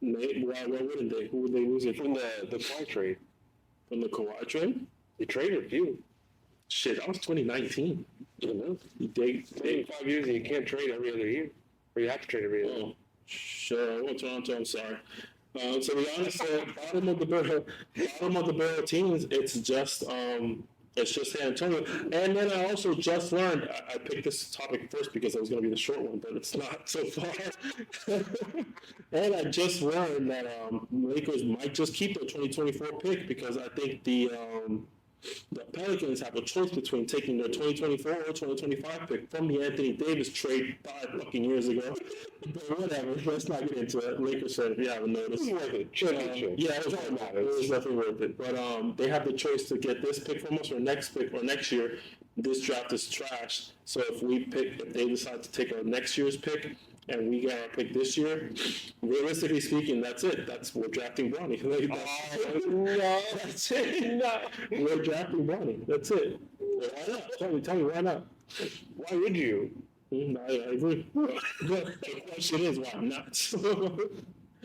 Speaker 1: Why wouldn't they? Who would they lose it
Speaker 2: from? The Kawhi trade.
Speaker 1: From the Kawhi trade?
Speaker 2: They traded a few.
Speaker 1: Shit, that was 2019.
Speaker 2: I don't know.
Speaker 1: You dig
Speaker 2: 5 years and you can't trade every other year. Or you have to trade every other year.
Speaker 1: Sure. Well, Toronto, I'm sorry. To be honest, bottom of the barrel teams, it's just San Antonio. And then I also just learned, I picked this topic first because it was going to be the short one, but it's not so far. And I just learned that Lakers might just keep their 2024 pick because I think the Pelicans have a choice between taking their 2024 or 2025 pick from the Anthony Davis trade 5 fucking years ago. But whatever, let's not get into it. Lakers said, if you haven't noticed.
Speaker 2: It was worth it.
Speaker 1: Yeah, it was worth it. It was definitely worth it. But they have the choice to get this pick from us or next pick or next year. This draft is trash. So if they decide to take our next year's pick, and we got our pick this year, realistically speaking, that's it. We're drafting Bronny. That's it. No. We're drafting Bronny. That's it. Why not? Tell me why not?
Speaker 2: Why would you?
Speaker 1: I agree. But the question is, why not?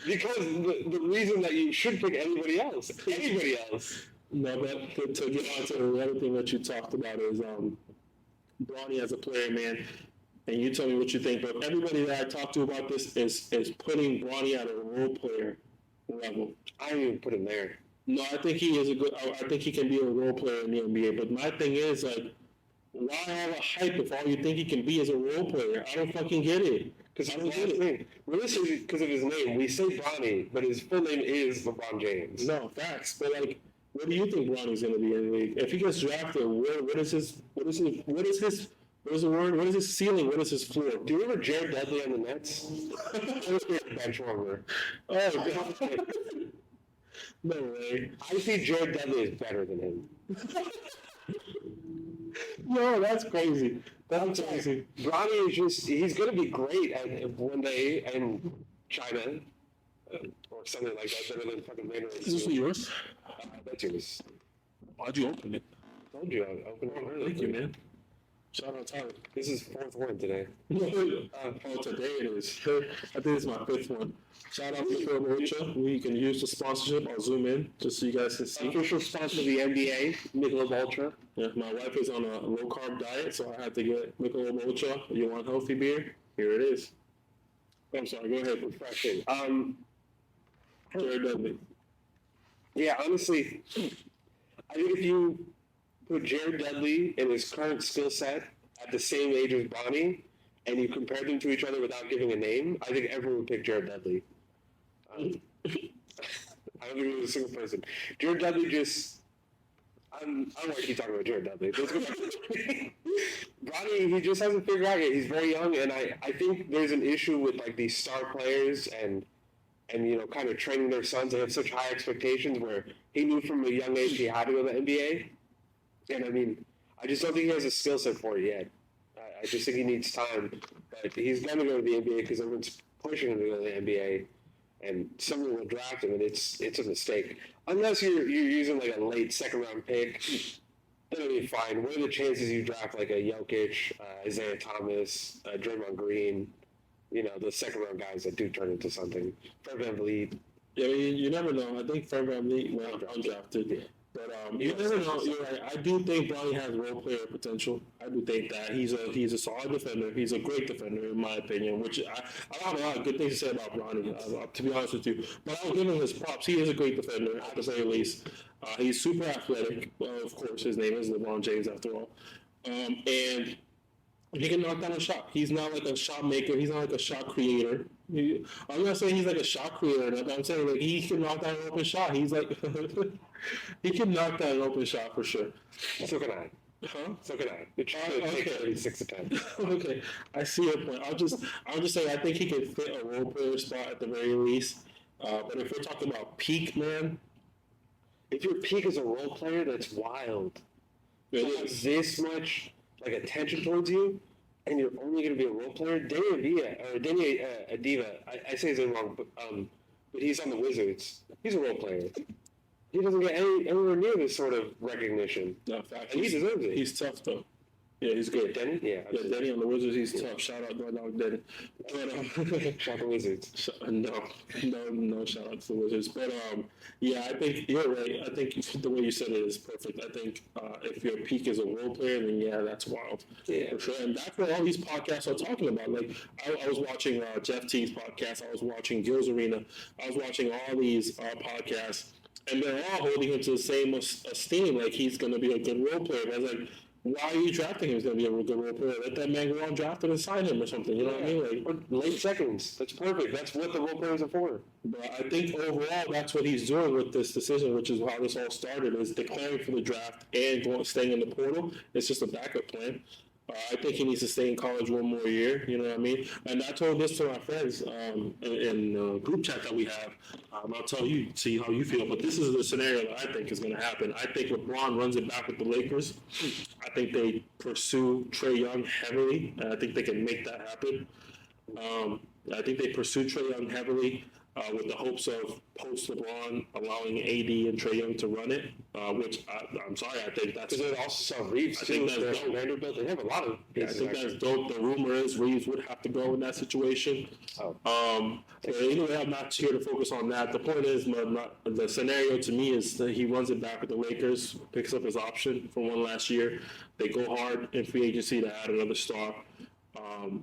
Speaker 2: Because the reason that you should pick anybody else.
Speaker 1: No, but to get on to the other thing that you talked about is Bronny as a player, man. And you tell me what you think. But everybody that I talked to about this is putting Bronny at a role player level.
Speaker 2: I don't even put him there.
Speaker 1: No, I think he is I think he can be a role player in the NBA. But my thing is, like, why all the hype if all you think he can be is a role player? I don't fucking get it.
Speaker 2: Because I don't get it. Realistically, because of his name, we say Bronny, but his full name is LeBron James.
Speaker 1: No, facts. But like, what do you think Bronny's going to be in the league? If he gets drafted, what is his ceiling? What is his floor?
Speaker 2: Do you remember Jared Dudley on the Nets? He was a bench warmer.
Speaker 1: Oh, God.
Speaker 3: No way.
Speaker 2: I see Jared Dudley is better than him.
Speaker 3: No, that's crazy. That's crazy.
Speaker 2: Bronny is just—he's going to be great at one day in China or something like that. Better than fucking Mandarin.
Speaker 3: Is this yours?
Speaker 2: That's yours.
Speaker 3: Why'd you open it?
Speaker 2: I told you I opened it earlier.
Speaker 3: Thank you, man. Shout out Tyler.
Speaker 2: This is 4th one today.
Speaker 3: Oh, today it is. I think it's my 5th one. Shout out to Michelob Ultra. We can use the sponsorship. I'll zoom in just so you guys can see.
Speaker 2: Official sponsor of the NBA, Michelob Ultra.
Speaker 3: Yeah, my wife is on a low carb diet, so I had to get Michelob Ultra. You want healthy beer? Here it is. I'm sorry. Go ahead.
Speaker 2: Refreshing.
Speaker 3: Jared Dudley.
Speaker 2: Yeah, honestly, I think if you put Jared Dudley and his current skill set at the same age as Bronny, and you compare them to each other without giving a name, I think everyone would pick Jared Dudley. I don't think there's a single person. Jared Dudley just... I don't want to keep talking about Jared Dudley. Let's go back to Bronny, he just hasn't figured out yet. He's very young, and I think there's an issue with like these star players and kind of training their sons. They have such high expectations where he knew from a young age he had to go to the NBA. And I mean, I just don't think he has a skill set for it yet. I just think he needs time. But he's going to go to the NBA because everyone's pushing him to go to the NBA. And someone will draft him, and it's a mistake. Unless you're using like a late 2nd round pick, then it'll be fine. What are the chances you draft like a Jokic, Isaiah Thomas, Draymond Green, the 2nd round guys that do turn into something? Fred VanVleet.
Speaker 3: Yeah, you never know. I think Fred VanVleet went undrafted. Yeah. But you never know. You're right. I do think Bronny has role player potential. I do think that he's a solid defender. He's a great defender, in my opinion. Which I have a lot of good things to say about Bronny, to be honest with you. But I'll give him his props. He is a great defender, at the very least. He's super athletic. Well, of course, his name is LeBron James, after all. And he can knock down a shot. He's not like a shot maker. He's not like a shot creator. I'm not saying he's like a shot creator. I'm saying like he can knock down an open shot. He's like he can knock down an open shot for sure.
Speaker 2: So can I.
Speaker 3: Huh?
Speaker 2: So can I. It's take 36 to 10.
Speaker 3: Okay, I see your point. I'll just say I think he can fit a role player spot at the very least. But if we're talking about peak, man,
Speaker 2: if your peak is a role player, that's wild. There's this much like attention towards you, and you're only going to be a role player. Danny Adiva, I say his name wrong, but he's on the Wizards. He's a role player. He doesn't get anywhere near this sort of recognition. No, fact. And he deserves it.
Speaker 3: He's tough, though. Yeah, he's good.
Speaker 2: Denny? Yeah,
Speaker 3: Denny on the Wizards, he's tough. Shout out to dog Denny. But,
Speaker 2: shout out to Wizards.
Speaker 3: No, shout out to the Wizards. But, yeah, I think you're right. I think the way you said it is perfect. I think if your peak is a role player, then, yeah, that's wild.
Speaker 2: Yeah.
Speaker 3: For sure. And that's what all these podcasts are talking about. Like, I was watching Jeff T's podcast. I was watching Gil's Arena. I was watching all these podcasts. And they're all holding him to the same esteem. Like, he's going to be a good role player. But I was like, why are you drafting him? He's going to be a good role player. Let that man go undrafted and sign him or something. You know what I mean? Like,
Speaker 2: late seconds. That's perfect. That's what the role players are for.
Speaker 3: But I think overall, that's what he's doing with this decision, which is how this all started, is declaring for the draft and staying in the portal. It's just a backup plan. I think he needs to stay in college one more year, you know what I mean? And I told this to my friends in the group chat that we have. I'll tell you, see how you feel, but this is the scenario that I think is going to happen. I think LeBron runs it back with the Lakers. I think they pursue Trae Young heavily, and I think they can make that happen. I think they pursue Trae Young heavily with the hopes of post-LeBron allowing AD and Trae Young to run it, which I'm sorry, I think that's...
Speaker 2: Because they also saw Reeves, too. That's dope. Vanderbilt, they have a lot of pieces,
Speaker 3: I think that's dope. The rumor is Reeves would have to go in that situation. But anyway, I'm not here to focus on that. The point is, the scenario to me is that he runs it back with the Lakers, picks up his option from one last year. They go hard in free agency to add another star.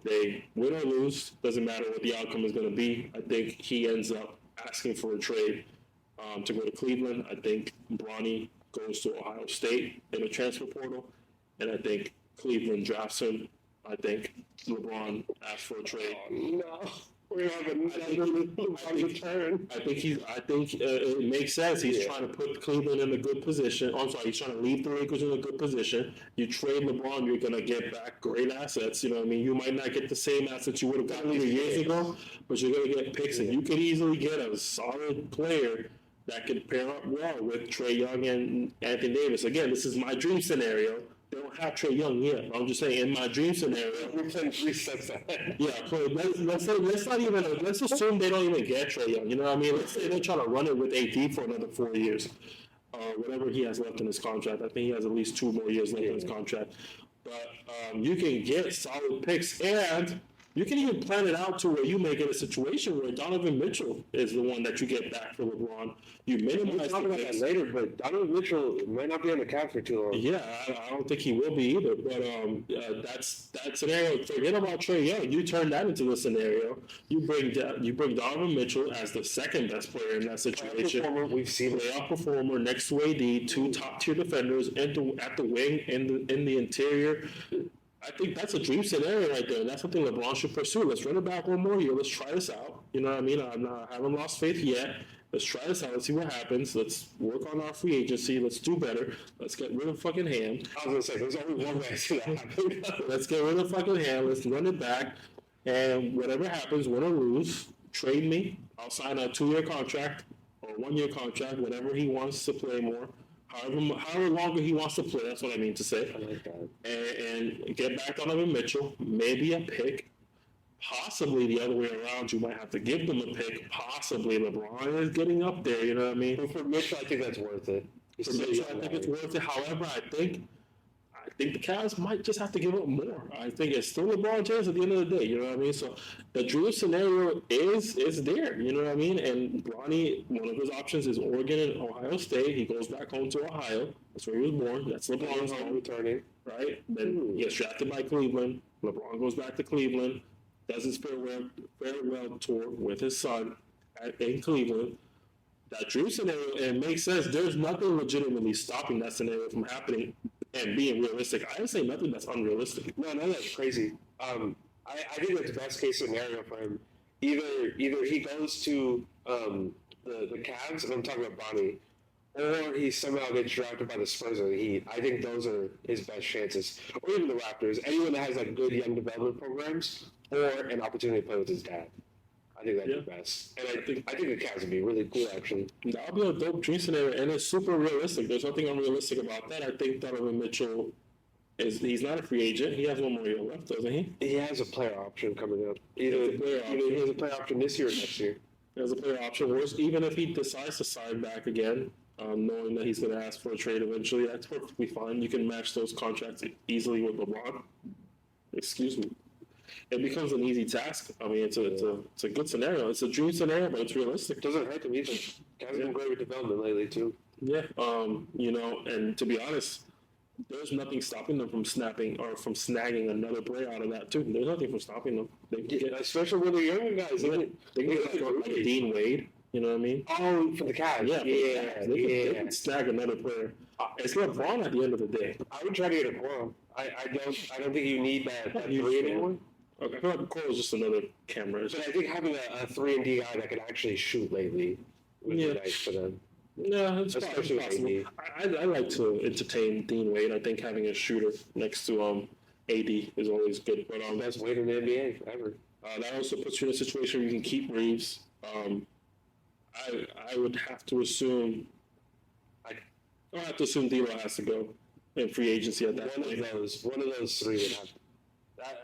Speaker 3: They win or lose, doesn't matter what the outcome is going to be. I think he ends up asking for a trade to go to Cleveland. I think Bronny goes to Ohio State in the transfer portal, and I think Cleveland drafts him. I think LeBron asks for a trade.
Speaker 2: Oh, no. We have a return.
Speaker 3: I think it makes sense. He's trying to put Cleveland in a good position. Oh, I'm sorry, he's trying to leave the Lakers in a good position. You trade LeBron, you're going to get back great assets. You know what I mean? You might not get the same assets you would have gotten 3 years ago, but you're going to get picks, and you could easily get a solid player that could pair up well with Trae Young and Anthony Davis. Again, this is my dream scenario. They don't have Trae Young yet. I'm just saying, in my dream scenario,
Speaker 2: We're playing 3 steps ahead.
Speaker 3: yeah. So let's assume they don't even get Trae Young. You know what I mean? Let's say they're trying to run it with AD for another 4 years, whatever he has left in his contract. I think he has at least 2 more years left in his contract. But you can get solid picks, and you can even plan it out to where you make it a situation where Donovan Mitchell is the one that you get back for LeBron. You
Speaker 2: We'll
Speaker 3: minimize
Speaker 2: talk
Speaker 3: the
Speaker 2: about that
Speaker 3: picks.
Speaker 2: later, but Donovan Mitchell might not be on the Cavs for too long.
Speaker 3: Yeah, I don't think he will be either. But that's that scenario. Forget about Trae Young. You turn that into the scenario. You bring Donovan Mitchell as the second best player in that situation.
Speaker 2: Performer, we've seen it.
Speaker 3: Playoff performer next to AD, 2 top tier defenders at the wing in the interior. I think that's a dream scenario right there. And that's something LeBron should pursue. Let's run it back one more year. Let's try this out. You know what I mean? I haven't lost faith yet. Let's try this out. Let's see what happens. Let's work on our free agency. Let's do better. Let's get rid of fucking Ham.
Speaker 2: I was gonna say there's only one way I see that happen.
Speaker 3: Let's get rid of fucking Ham. Let's run it back. And whatever happens, win or lose, trade me. I'll sign a 2-year contract or 1-year contract, whatever he wants to play more. However longer he wants to play, that's what I mean to say.
Speaker 2: I like that.
Speaker 3: And get back Donovan Mitchell, maybe a pick. Possibly the other way around, you might have to give them a pick. Possibly LeBron is getting up there, you know what I mean?
Speaker 2: But for Mitchell, I think that's worth it.
Speaker 3: For Mitchell, I think it's worth it. However, I think the Cavs might just have to give up more. I think it's still LeBron James at the end of the day, you know what I mean? So the dream scenario is there, you know what I mean? And Bronny, one of his options is Oregon and Ohio State. He goes back home to Ohio. That's where he was born. That's LeBron's home,
Speaker 2: returning.
Speaker 3: right? Then he gets drafted by Cleveland. LeBron goes back to Cleveland, does his farewell tour with his son in Cleveland. That dream scenario, it makes sense. There's nothing legitimately stopping that scenario from happening and being realistic. I would say nothing that's unrealistic.
Speaker 2: No, that's crazy. I think that's the best case scenario for him. Either he goes to the Cavs, and I'm talking about Bronny, or he somehow gets drafted by the Spurs or the Heat. I think those are his best chances. Or even the Raptors. Anyone that has like good young development programs or an opportunity to play with his dad. I think that'd be best. And I think the Cavs would be really cool, actually.
Speaker 3: That would be a dope dream scenario, and it's super realistic. There's nothing unrealistic about that. I think Donovan Mitchell he's not a free agent. He has 1 more year left, doesn't he?
Speaker 2: He has a player option coming up. Either he has a player option this year or next year.
Speaker 3: He has a player option. Worse, even if he decides to sign back again, knowing that he's going to ask for a trade eventually, that's perfectly fine. You can match those contracts easily with LeBron. Excuse me. It becomes an easy task. I mean, it's a good scenario. It's a dream scenario, but it's realistic.
Speaker 2: Doesn't hurt them either. Cavs been great with development lately too.
Speaker 3: Yeah. You know, and to be honest, there's nothing stopping them from snagging another player out of that too. There's nothing from stopping them. They can get,
Speaker 2: especially when they're younger guys. They
Speaker 3: can get like a Dean Wade. You know what I mean?
Speaker 2: Oh, for the Cavs.
Speaker 3: They can snag another player. It's LeBron at the end of the day.
Speaker 2: I would try to get a Quorum. I don't think you need that 3 anymore.
Speaker 3: Okay, I feel like Cole is just another camera.
Speaker 2: But I think having a 3-and-D guy that can actually shoot lately would be nice for them.
Speaker 3: Yeah, it's
Speaker 2: especially
Speaker 3: possible. I like to entertain Dean Wade. I think having a shooter next to AD is always good. But
Speaker 2: best Wade in the NBA ever.
Speaker 3: That also puts you in a situation where you can keep Reeves. I would have to assume. I have to assume D'Lo has to go in free agency at that point.
Speaker 2: One of those 3 would have.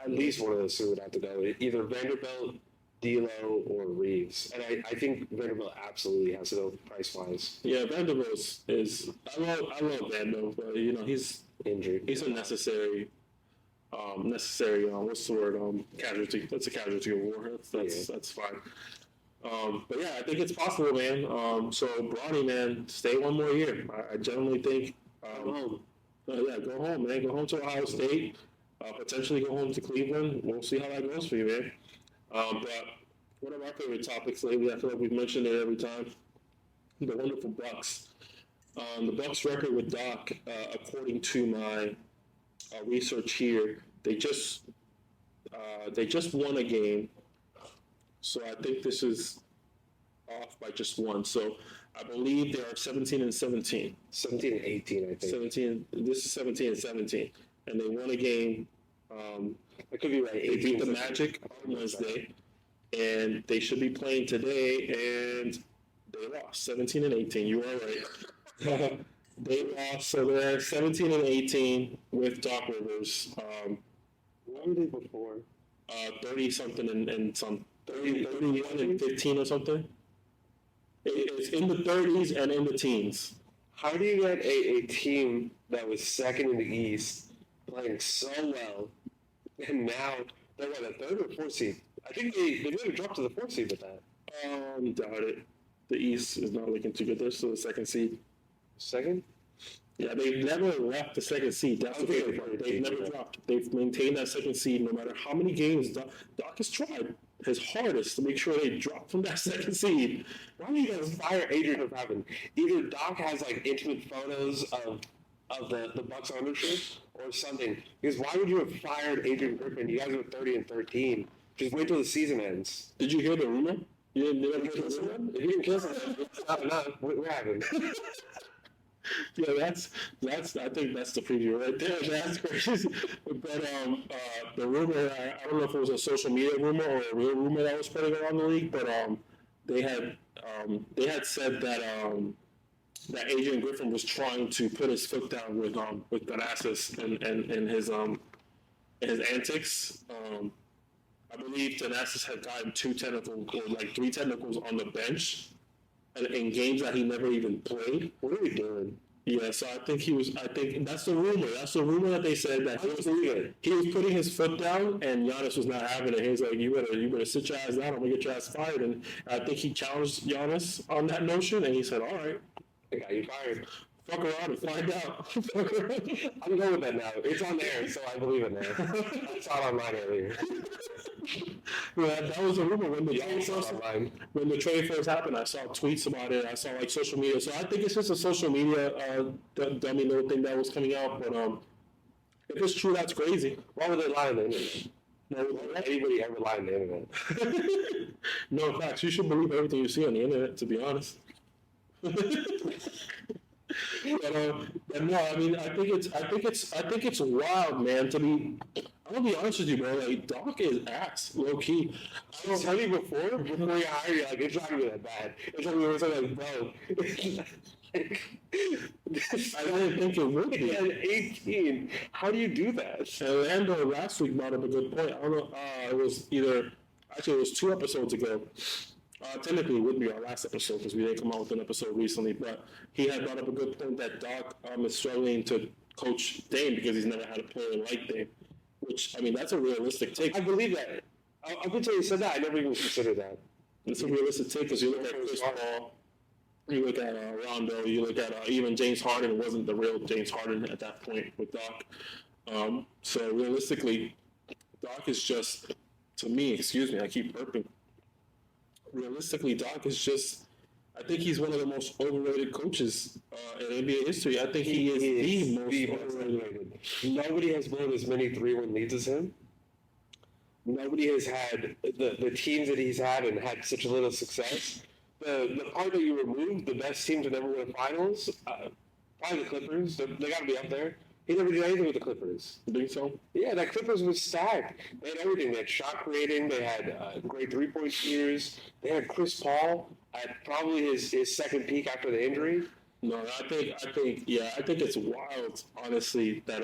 Speaker 2: At least one of those 2 would have to go. Either Vanderbilt, D'Lo, or Reeves. And I think Vanderbilt absolutely has to go price wise.
Speaker 3: Yeah, Vanderbilt is. I love Vando, but you know he's
Speaker 2: injured.
Speaker 3: He's a necessary. What's the word? Casualty. That's a casualty of war. That's fine. But yeah, I think it's possible, man. So Bronny, man, stay 1 more year. I generally think.
Speaker 2: Go home.
Speaker 3: Go home, man. Go home to Ohio State. Potentially go home to Cleveland. We'll see how that goes for you, man. But one of our favorite topics lately, I feel like we've mentioned it every time, the wonderful Bucks. The Bucks record with Doc, according to my research here, they just won a game. So I think this is off by just 1. So I believe they are 17-17.
Speaker 2: 17-18, I think.
Speaker 3: 17. This is 17-17. And they won a game.
Speaker 2: I could be right.
Speaker 3: They beat the Magic on Wednesday, and they should be playing today. And They lost 17 and 18. You are right. They lost, so they're 17 and 18 with Doc Rivers.
Speaker 2: What were they before?
Speaker 3: 30 something and some 31 and 15 or something. It's in the 30s and in the teens.
Speaker 2: How do you get a team that was second in the East playing so well, and now they're what, a third or fourth seed? I think they may have dropped to the fourth seed with that.
Speaker 3: Doubt it. The East is not looking too good. They're still the second seed.
Speaker 2: Second?
Speaker 3: Yeah, they've never left the second seed. That's the thing. They've never dropped. They've maintained that second seed no matter how many games. Doc has tried his hardest to make sure they drop from that second seed.
Speaker 2: Why do you guys fire Adrian Griffin? Either Doc has like intimate photos of the Bucks ownership or something. Because why would you have fired Adrian Griffin? You guys were 30 and 13. Just wait till the season ends.
Speaker 3: Did you hear the rumor? You didn't hear the rumor?
Speaker 2: If you didn't kill someone, it's not enough. What happened?
Speaker 3: Yeah, that's. I think that's the preview right there. That's crazy. But the rumor, I don't know if it was a social media rumor or a real rumor that was spreading around the league, but they had said that that Adrian Griffin was trying to put his foot down with Thanasis and his antics. I believe Thanasis had gotten 2 technicals or like 3 technicals on the bench in games that he never even played.
Speaker 2: What are we doing?
Speaker 3: Yeah, so I think that's the rumor. That's the rumor that they said that he was putting his foot down and Giannis was not having it. He was like, you better sit your ass down, I'm gonna get your ass fired. And I think he challenged Giannis on that notion and he said, all right,
Speaker 2: I got you fired.
Speaker 3: fuck around and find out.
Speaker 2: I'm going with that now. It's on there, so I believe it now. I saw it online earlier.
Speaker 3: Yeah, that was a rumor when the trade first happened. I saw tweets about it. I saw like social media. So I think it's just a social media dummy little thing that was coming out. But if it's true, that's crazy.
Speaker 2: Why would they lie on the internet? Why would anybody ever lie on the internet?
Speaker 3: No, facts. You should believe everything you see on the internet, to be honest. But no, I mean, I think it's wild, man. I'm gonna be honest with you, bro. Like, Doc is ass, low key.
Speaker 2: I don't tell you before you hire you, like, it's not gonna be that bad. It's not gonna be like, bro.
Speaker 3: I didn't think it would be.
Speaker 2: At 18, how do you do that?
Speaker 3: Orlando last week brought up a good point. I don't know. It was 2 episodes ago. Technically, it wouldn't be our last episode because we didn't come out with an episode recently. But he had brought up a good point that Doc is struggling to coach Dame because he's never had a player like Dame. Which, I mean, that's a realistic take.
Speaker 2: I believe that. Up until you said that, I never even considered that.
Speaker 3: It's a realistic take because you look at Chris Paul, you look at Rondo, you look at even James Harden wasn't the real James Harden at that point with Doc. So realistically, Doc is just, to me, excuse me, I keep burping. Realistically, Doc is just, I think he's one of the most overrated coaches in NBA history. I think he is the most overrated.
Speaker 2: Nobody has blown as many 3-1 leads as him. Nobody has had the teams that he's had and had such little success. The part that you removed, the best team to never win finals, probably the Clippers. They got to be up there. He never did anything with the Clippers.
Speaker 3: You think so?
Speaker 2: Yeah, that Clippers was stacked. They had everything. They had shot creating. They had great 3-point shooters. They had Chris Paul at probably his second peak after the injury.
Speaker 3: No, I think it's wild, honestly, that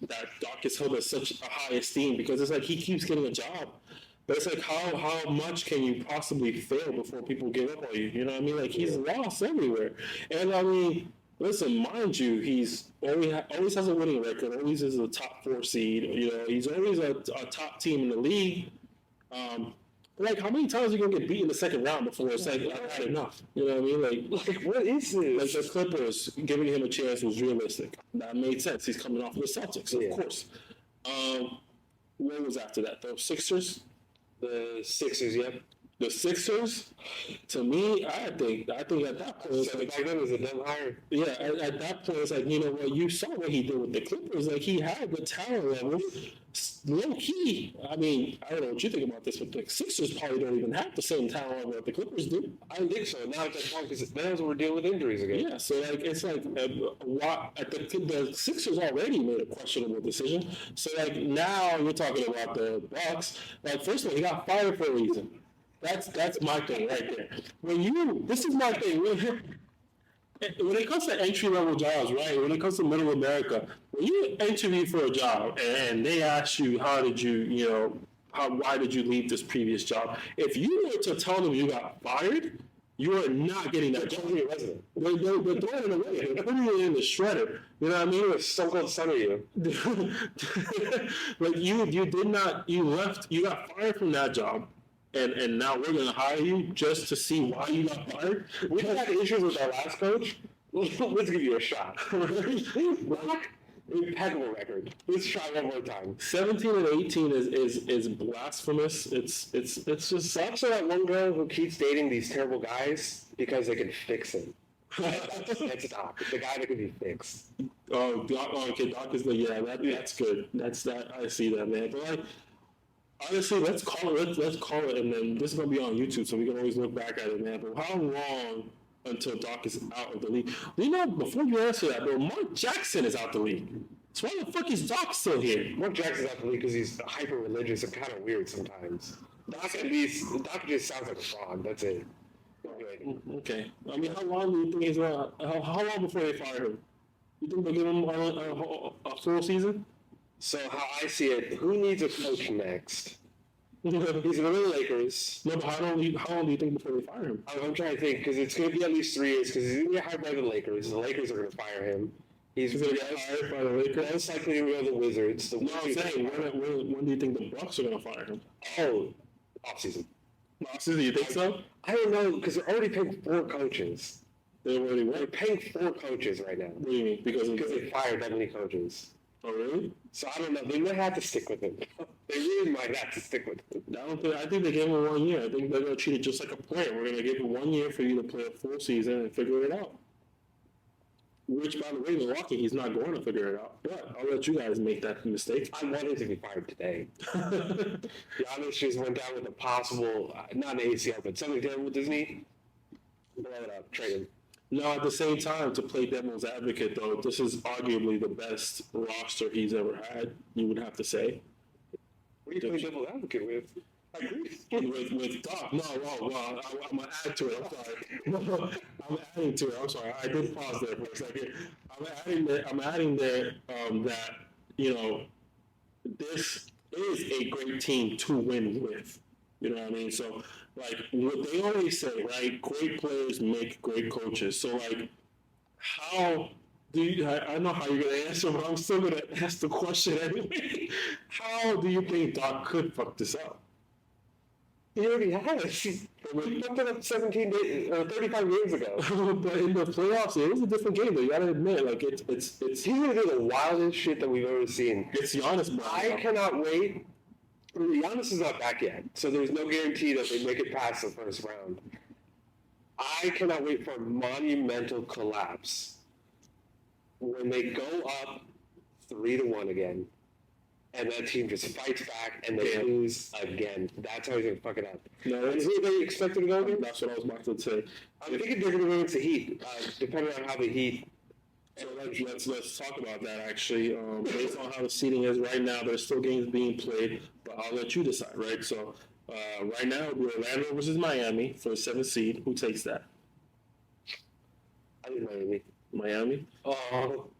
Speaker 3: that Doc is held at such a high esteem because it's like he keeps getting a job. But it's like how much can you possibly fail before people give up on you? You know what I mean? Like he's lost everywhere. And I mean, listen, mind you, he's always has a winning record. Always is a top 4 seed. You know, he's always a top team in the league. But like, how many times are you gonna get beat in the second round before it's like I've had enough? You know what I mean? Like
Speaker 2: what is this?
Speaker 3: Like the Clippers giving him a chance was realistic. That made sense. He's coming off the Celtics, of course. What was after that? The Sixers.
Speaker 2: The Sixers, yep.
Speaker 3: The Sixers, to me, I think at that point, it's like,
Speaker 2: back then was a dumb hire.
Speaker 3: Yeah, at that point, it's like, you know what, you saw what he did with the Clippers. Like, he had the talent level, low key. I mean, I don't know what you think about this, but the Sixers probably don't even have the same talent level that the Clippers do.
Speaker 2: I don't think so. Not at that point, because that's when we're dealing with injuries again.
Speaker 3: Yeah, so like it's like the Sixers already made a questionable decision. So like now you're talking about the Bucks. Like first of all, he got fired for a reason. That's my thing right there. This is my thing. When it comes to entry level jobs, right? When it comes to middle America, when you interview for a job and they ask you why did you leave this previous job? If you were to tell them you got fired, you are not getting that job.
Speaker 2: Your resume.
Speaker 3: They're throwing it away. They're putting it in the shredder. You know what I mean?
Speaker 2: It's so called son of you.
Speaker 3: Like you did not. You left. You got fired from that job. And now we're going to hire you just to see why you got fired?
Speaker 2: We had issues with our last coach. Let's give you a shot. Rock, impeccable record. Let's try one more time.
Speaker 3: 17 and 18 is blasphemous. It's just
Speaker 2: Sucks for that one girl who keeps dating these terrible guys because they can fix him. That's Doc, the guy that can be fixed.
Speaker 3: Doc. Okay, Doc is that's good. That's that. I see that, man. But like, honestly, let's call it, and then this is gonna be on YouTube, so we can always look back at it, man. But how long until Doc is out of the league? You know, before you answer that, bro, Mark Jackson is out the league. So why the fuck is Doc still here?
Speaker 2: Mark Jackson's out the league because he's hyper religious and kind of weird sometimes. Doc just sounds like a fraud. That's it.
Speaker 3: Okay. I mean, how long do you think he's gonna? How long before they fire him? You think they'll give him a full season?
Speaker 2: So how I see it, who needs a coach next? He's going to the Lakers.
Speaker 3: No, but how long do you think before they fire him?
Speaker 2: I'm trying to think because it's going to be at least 3 years because he's going to get hired by the Lakers. The Lakers are going to fire him. He's going to get hired by the Lakers. Most likely to go to the Wizards.
Speaker 3: No, I'm saying when do you think the Bucks are going to fire him?
Speaker 2: Oh, offseason.
Speaker 3: Offseason, you think so?
Speaker 2: I don't know because they're already paying 4 coaches.
Speaker 3: They're
Speaker 2: paying 4 coaches right now.
Speaker 3: What do you mean? Because
Speaker 2: they fired that many coaches.
Speaker 3: Oh, really?
Speaker 2: So I don't know. They might have to stick with him. They really might have to stick with him.
Speaker 3: I think they gave him 1 year. I think they're going to treat it just like a player. We're going to give you 1 year for you to play a full season and figure it out. Which, by the way, Milwaukee, he's not going to figure it out. But I'll let you guys make that mistake.
Speaker 2: I want him to be fired today. Giannis just went down with a possible, not an ACL, but something terrible with Disney. Blow it up. Trade him.
Speaker 3: No, at the same time, to play devil's advocate, though, this is arguably the best roster he's ever had, you would have to say.
Speaker 2: What are you playing devil's advocate with? I agree.
Speaker 3: With Doc. No, well, I'm going to add to it. I'm sorry. I'm adding to it. I'm sorry. I did pause there for a second. I'm adding there that, you know, this is a great team to win with. You know what I mean? So, like, what they always say, right? Great players make great coaches. So, like, how do you, I know how you're going to answer, but I'm still going to ask the question anyway. How do you think Doc could fuck this up?
Speaker 2: He already has. He fucked it up 35 games ago.
Speaker 3: But in the playoffs, it is a different game, though. You got to admit, like, it's
Speaker 2: he's going to do the wildest shit that we've ever seen.
Speaker 3: It's Giannis, bro.
Speaker 2: I cannot wait. Giannis is not back yet, so there's no guarantee that they make it past the first round. I cannot wait for a monumental collapse when they go up 3-1 again, and that team just fights back and they lose again. That's how he's gonna fuck it up.
Speaker 3: No,
Speaker 2: is anybody expected to go again?
Speaker 3: That's what I was about to say.
Speaker 2: I'm thinking they're gonna go against the Heat, depending on how the Heat.
Speaker 3: So let's talk about that actually. Based on how the seating is right now, there's still games being played, but I'll let you decide, right? So right now, we're Orlando versus Miami for the 7th seed. Who takes that?
Speaker 2: I think Miami.
Speaker 3: Miami?
Speaker 2: Oh,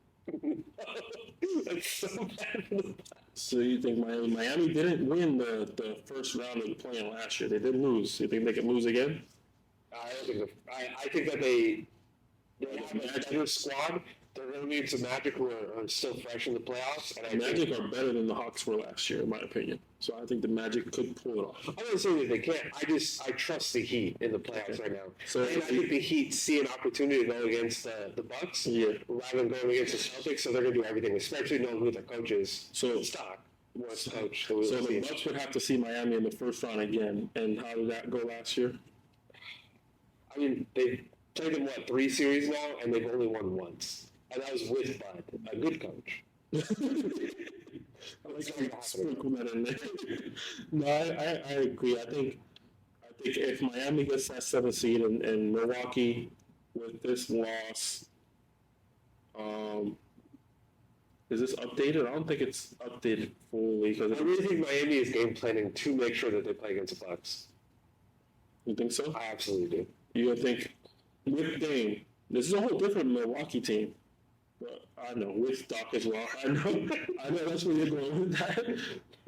Speaker 2: that's so bad.
Speaker 3: So you think Miami didn't win the first round of the play-in last year? They did lose. You think they can lose again?
Speaker 2: I don't think. I think that they have a better squad. They're going to need some Magic who are still fresh in the playoffs. And
Speaker 3: Magic are better than the Hawks were last year, in my opinion. So I think the Magic could pull it off.
Speaker 2: I'm not saying that they can't. I trust the Heat in the playoffs right now.
Speaker 3: So
Speaker 2: and I think the Heat see an opportunity to go against the Bucks rather than going against the Celtics. So they're going to do everything, especially knowing who their coach is.
Speaker 3: So
Speaker 2: Stock was coach.
Speaker 3: So the Bucks would have to see Miami in the first round again. And how did that go last year?
Speaker 2: I mean, they've played them, 3 series now, and they've only won once. And that was with Bud, a good coach.
Speaker 3: I like how sprinkle that in there. No, I agree. I think if Miami gets that 7th seed and Milwaukee with this loss, is this updated? I don't think it's updated fully because
Speaker 2: I really think Miami is game planning to make sure that they play against the Bucks.
Speaker 3: You think so?
Speaker 2: I absolutely do.
Speaker 3: You think with Dame, this is a whole different Milwaukee team. But I know with Doc as well. I know that's where you're going with that.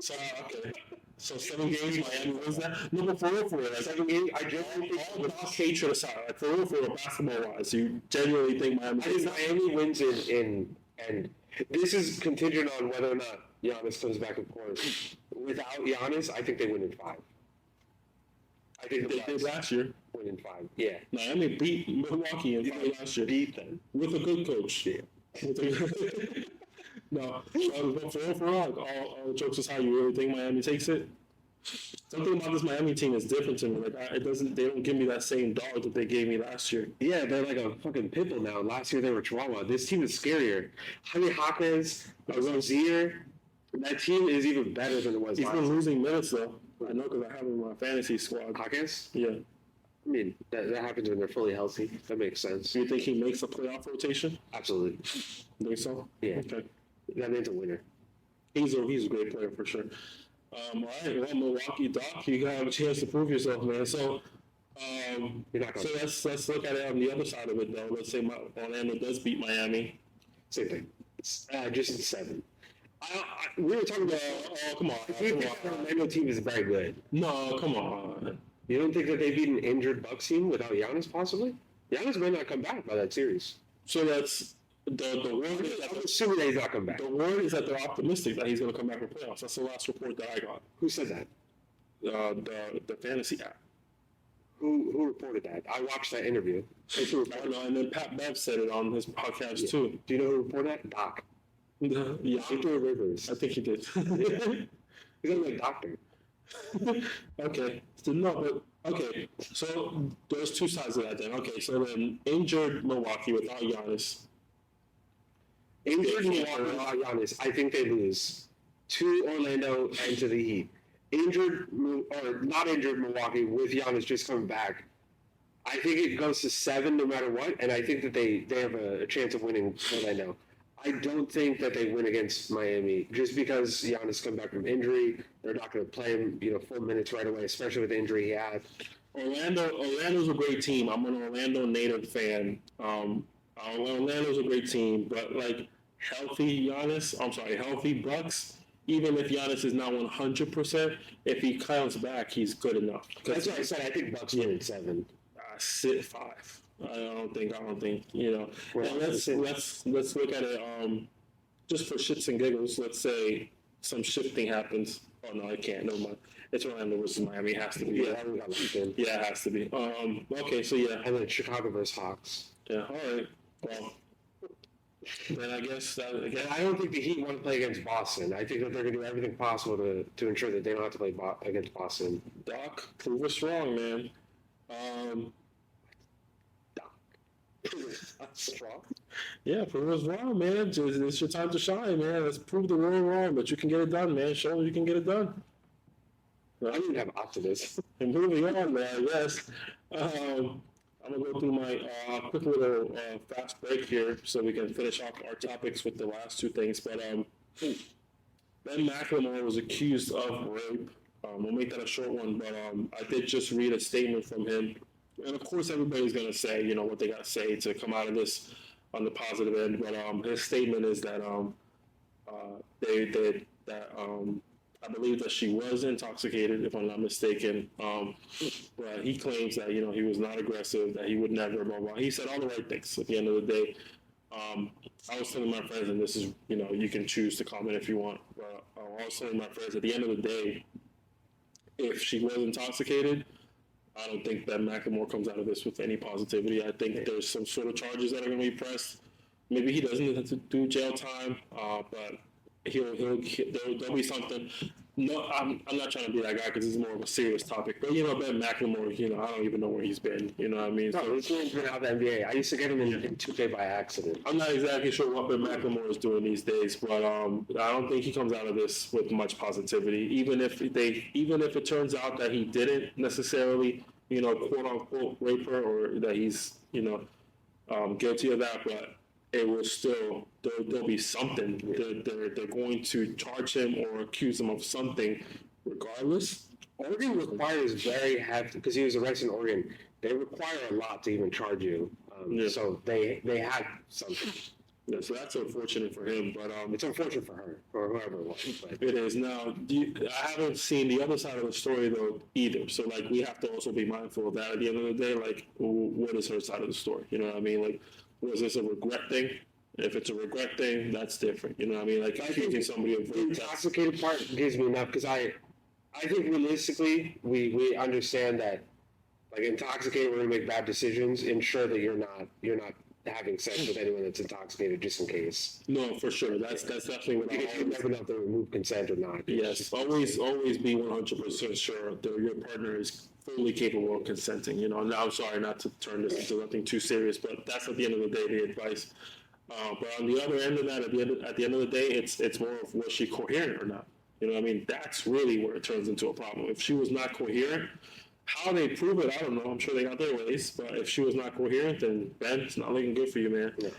Speaker 3: So okay. So 7 games, Miami wins that. No, but for real, like
Speaker 2: 7 games, I genuinely think
Speaker 3: all the Doc hatred aside, like for real, basketball wise, you genuinely think Miami?
Speaker 2: I think Miami wins in and this is contingent on whether or not Giannis comes back, of course. Without Giannis, I think they win in 5. I think
Speaker 3: they did last year.
Speaker 2: Win in 5. Yeah.
Speaker 3: Miami beat Milwaukee in 5 last year.
Speaker 2: Beat them
Speaker 3: with a good coach.
Speaker 2: Yeah.
Speaker 3: No, but for all jokes aside, you really think Miami takes it? Something about this Miami team is different to me. Like they don't give me that same dog that they gave me last year.
Speaker 2: Yeah, they're like a fucking pitbull now. Last year they were Chihuahua. This team is scarier. Jaime Jaquez, Rozier, that team is even better than it was
Speaker 3: He's
Speaker 2: last
Speaker 3: been
Speaker 2: year.
Speaker 3: losing minutes though. I know because I have him in my fantasy squad.
Speaker 2: Jaquez?
Speaker 3: Yeah.
Speaker 2: I mean, that happens when they're fully healthy. That makes sense.
Speaker 3: Do you think he makes a playoff rotation?
Speaker 2: Absolutely.
Speaker 3: Think so?
Speaker 2: Yeah.
Speaker 3: Okay.
Speaker 2: That man's a winner.
Speaker 3: He's a great player for sure. All right, well, Milwaukee, Doc, you got a chance to prove yourself, man. So,
Speaker 2: You're not
Speaker 3: so let's look at it on the other side of it, though. Let's say Orlando does beat Miami.
Speaker 2: Same thing. Just in 7. We were talking about.
Speaker 3: Oh, come on.
Speaker 2: We think the Orlando team is very good.
Speaker 3: No, come on.
Speaker 2: You don't think that they beat an injured Bucks team without Giannis, possibly? Giannis may not come back by that series.
Speaker 3: So that's the word is
Speaker 2: I'm assuming that he's not come back.
Speaker 3: the word is that they're optimistic that he's going to come back for playoffs. That's the last report that I got.
Speaker 2: Who said that?
Speaker 3: The fantasy app.
Speaker 2: Who reported that? I watched that interview.
Speaker 3: I don't know, and then Pat Bev said it on his podcast too.
Speaker 2: Do you know who reported that? Doc.
Speaker 3: Yeah,
Speaker 2: Victor Rivers.
Speaker 3: I think he did.
Speaker 2: He's like a doctor.
Speaker 3: Okay. So, no, but okay. So there's two sides of that then. Okay, so then injured Milwaukee without Giannis.
Speaker 2: Injured Milwaukee without Giannis, I think they lose to Orlando and to the Heat. Injured or not injured Milwaukee with Giannis just coming back, I think it goes to 7 no matter what, and I think that they have a chance of winning Orlando. I don't think that they win against Miami just because Giannis come back from injury. They're not going to play him, full minutes right away, especially with the injury he had.
Speaker 3: Orlando's a great team. I'm an Orlando native fan. Orlando's a great team, but like healthy Bucks. Even if Giannis is not 100%, if he comes back, he's good enough.
Speaker 2: That's what I said. I think Bucks win in 7.
Speaker 3: Sit 5. I don't think.
Speaker 2: Well,
Speaker 3: and let's look at it. Just for shits and giggles, let's say some shifting happens. Oh no, I can't. Never mind. It's Orlando versus Miami. It has to be.
Speaker 2: Yeah, that one got locked in.
Speaker 3: Yeah, it has to be. Okay, so yeah.
Speaker 2: And then Chicago versus Hawks.
Speaker 3: Yeah. All right. Well, then I guess that again.
Speaker 2: And I don't think the Heat want to play against Boston. I think that they're going to do everything possible to ensure that they don't have to play against Boston.
Speaker 3: Doc, prove us wrong, man.
Speaker 2: Strong.
Speaker 3: Yeah, prove us wrong, man. It's your time to shine, man. Let's prove the world wrong, but you can get it done, man. Show them you can get it done.
Speaker 2: I don't even have optimism.
Speaker 3: And moving on, man. Yes. I'm gonna go through my quick little fast break here so we can finish off our topics with the last two things. But Ben McLemore was accused of rape. We'll make that a short one, but I did just read a statement from him. And of course, everybody's going to say, what they got to say to come out of this on the positive end. But his statement is that I believe that she was intoxicated, if I'm not mistaken. But he claims that, he was not aggressive, that he would never, blah, blah. He said all the right things at the end of the day. I was telling my friends, and this is, you can choose to comment if you want, but I was telling my friends at the end of the day, if she was intoxicated, I don't think that McLemore comes out of this with any positivity. I think there's some sort of charges that are going to be pressed. Maybe he doesn't have to do jail time, but there'll be something. No, I'm not trying to be that guy because it's more of a serious topic. But Ben McLemore, I don't even know where he's been. You know what I mean?
Speaker 2: No, this man's been out of the NBA. I used to get him in 2K by accident.
Speaker 3: I'm not exactly sure what Ben McLemore is doing these days, but I don't think he comes out of this with much positivity. Even if it turns out that he didn't necessarily, quote unquote rape her, or that he's, guilty of that, but it will still there'll be something. They're going to charge him or accuse him of something, regardless.
Speaker 2: Oregon requires very heavy, because he was a resident in Oregon, they require a lot to even charge you. So they had something.
Speaker 3: Yeah, so that's unfortunate for him, but
Speaker 2: It's unfortunate for her, or whoever it was. But.
Speaker 3: it is. Now, I haven't seen the other side of the story, though, either. So, like, we have to also be mindful of that at the end of the day. Like, what is her side of the story? You know what I mean? Like, was this a regret thing? If it's a regret thing, that's different. You know what I mean? Like, accusing somebody of
Speaker 2: the intoxicated part gives me enough, because I think realistically, we understand that, like, intoxicated, we're going to make bad decisions. Ensure that you're not having sex with anyone that's intoxicated, just in case.
Speaker 3: No, for sure. That's definitely what
Speaker 2: You never know if they remove consent or not.
Speaker 3: Yes, always be 100% sure that your partner is fully capable of consenting. You know, and I'm sorry not to turn this into nothing too serious, but that's at the end of the day the advice. But on the other end of that, at the end of the day, it's more of was she coherent or not. You know what I mean? That's really where it turns into a problem. If she was not coherent, how they prove it, I don't know. I'm sure they got their ways. But if she was not coherent, then Ben, it's not looking good for you, man. Yeah.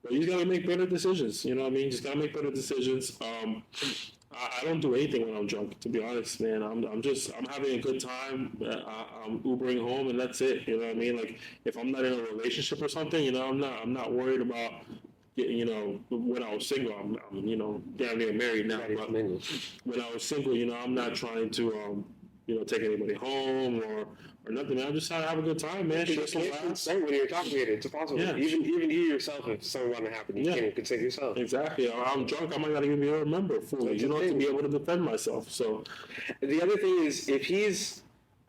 Speaker 3: But you just gotta make better decisions. You know what I mean? Just gotta make better decisions. I don't do anything when I'm drunk, to be honest, man. I'm having a good time. I'm Ubering home, and that's it. You know what I mean? Like, if I'm not in a relationship or something, you know, I'm not worried about. You know, when I was single, I'm you know, damn near married now. But when I was single, you know, I'm not trying to you know, take anybody home or nothing, man. I'm just trying to have a good time, man.
Speaker 2: You can't consent when you're intoxicated. It's impossible. Yeah. Even you yourself, if something want to happen, you can't even consent yourself.
Speaker 3: Exactly. I'm drunk. I might not even be able to remember fully. You know, to be able to defend myself. So,
Speaker 2: the other thing is, if he's,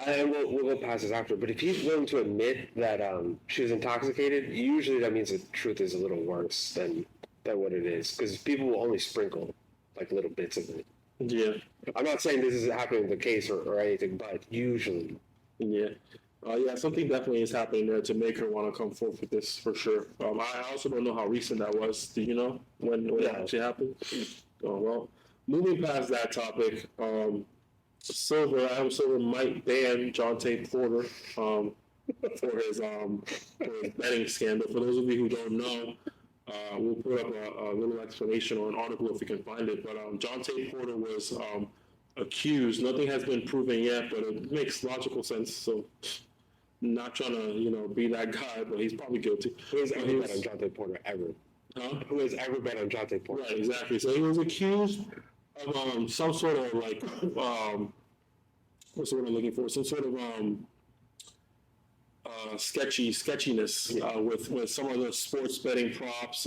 Speaker 2: and we'll go past this after, but if he's willing to admit that she was intoxicated, usually that means the truth is a little worse than what it is, because people will only sprinkle like little bits of it.
Speaker 3: Yeah.
Speaker 2: I'm not saying this is happening in the case or anything, but usually.
Speaker 3: Yeah. Yeah, something definitely is happening there to make her want to come forth with this for sure. I also don't know how recent that was. Do you know when it actually happened? Oh, well, moving past that topic, Adam Silver might ban Jonte Porter for his betting scandal. For those of you who don't know, we'll put up a little explanation or an article if we can find it. But Jonte Porter was accused. Nothing has been proven yet, but it makes logical sense. So, not trying to, you know, be that guy, but he's probably guilty.
Speaker 2: Who has ever bet on Jonte Porter ever?
Speaker 3: Huh?
Speaker 2: Who has ever bet on Jonte Porter?
Speaker 3: Right, exactly. So he was accused of some sort of like what's the word I'm looking for? Some sort of sketchiness with some of the sports betting props.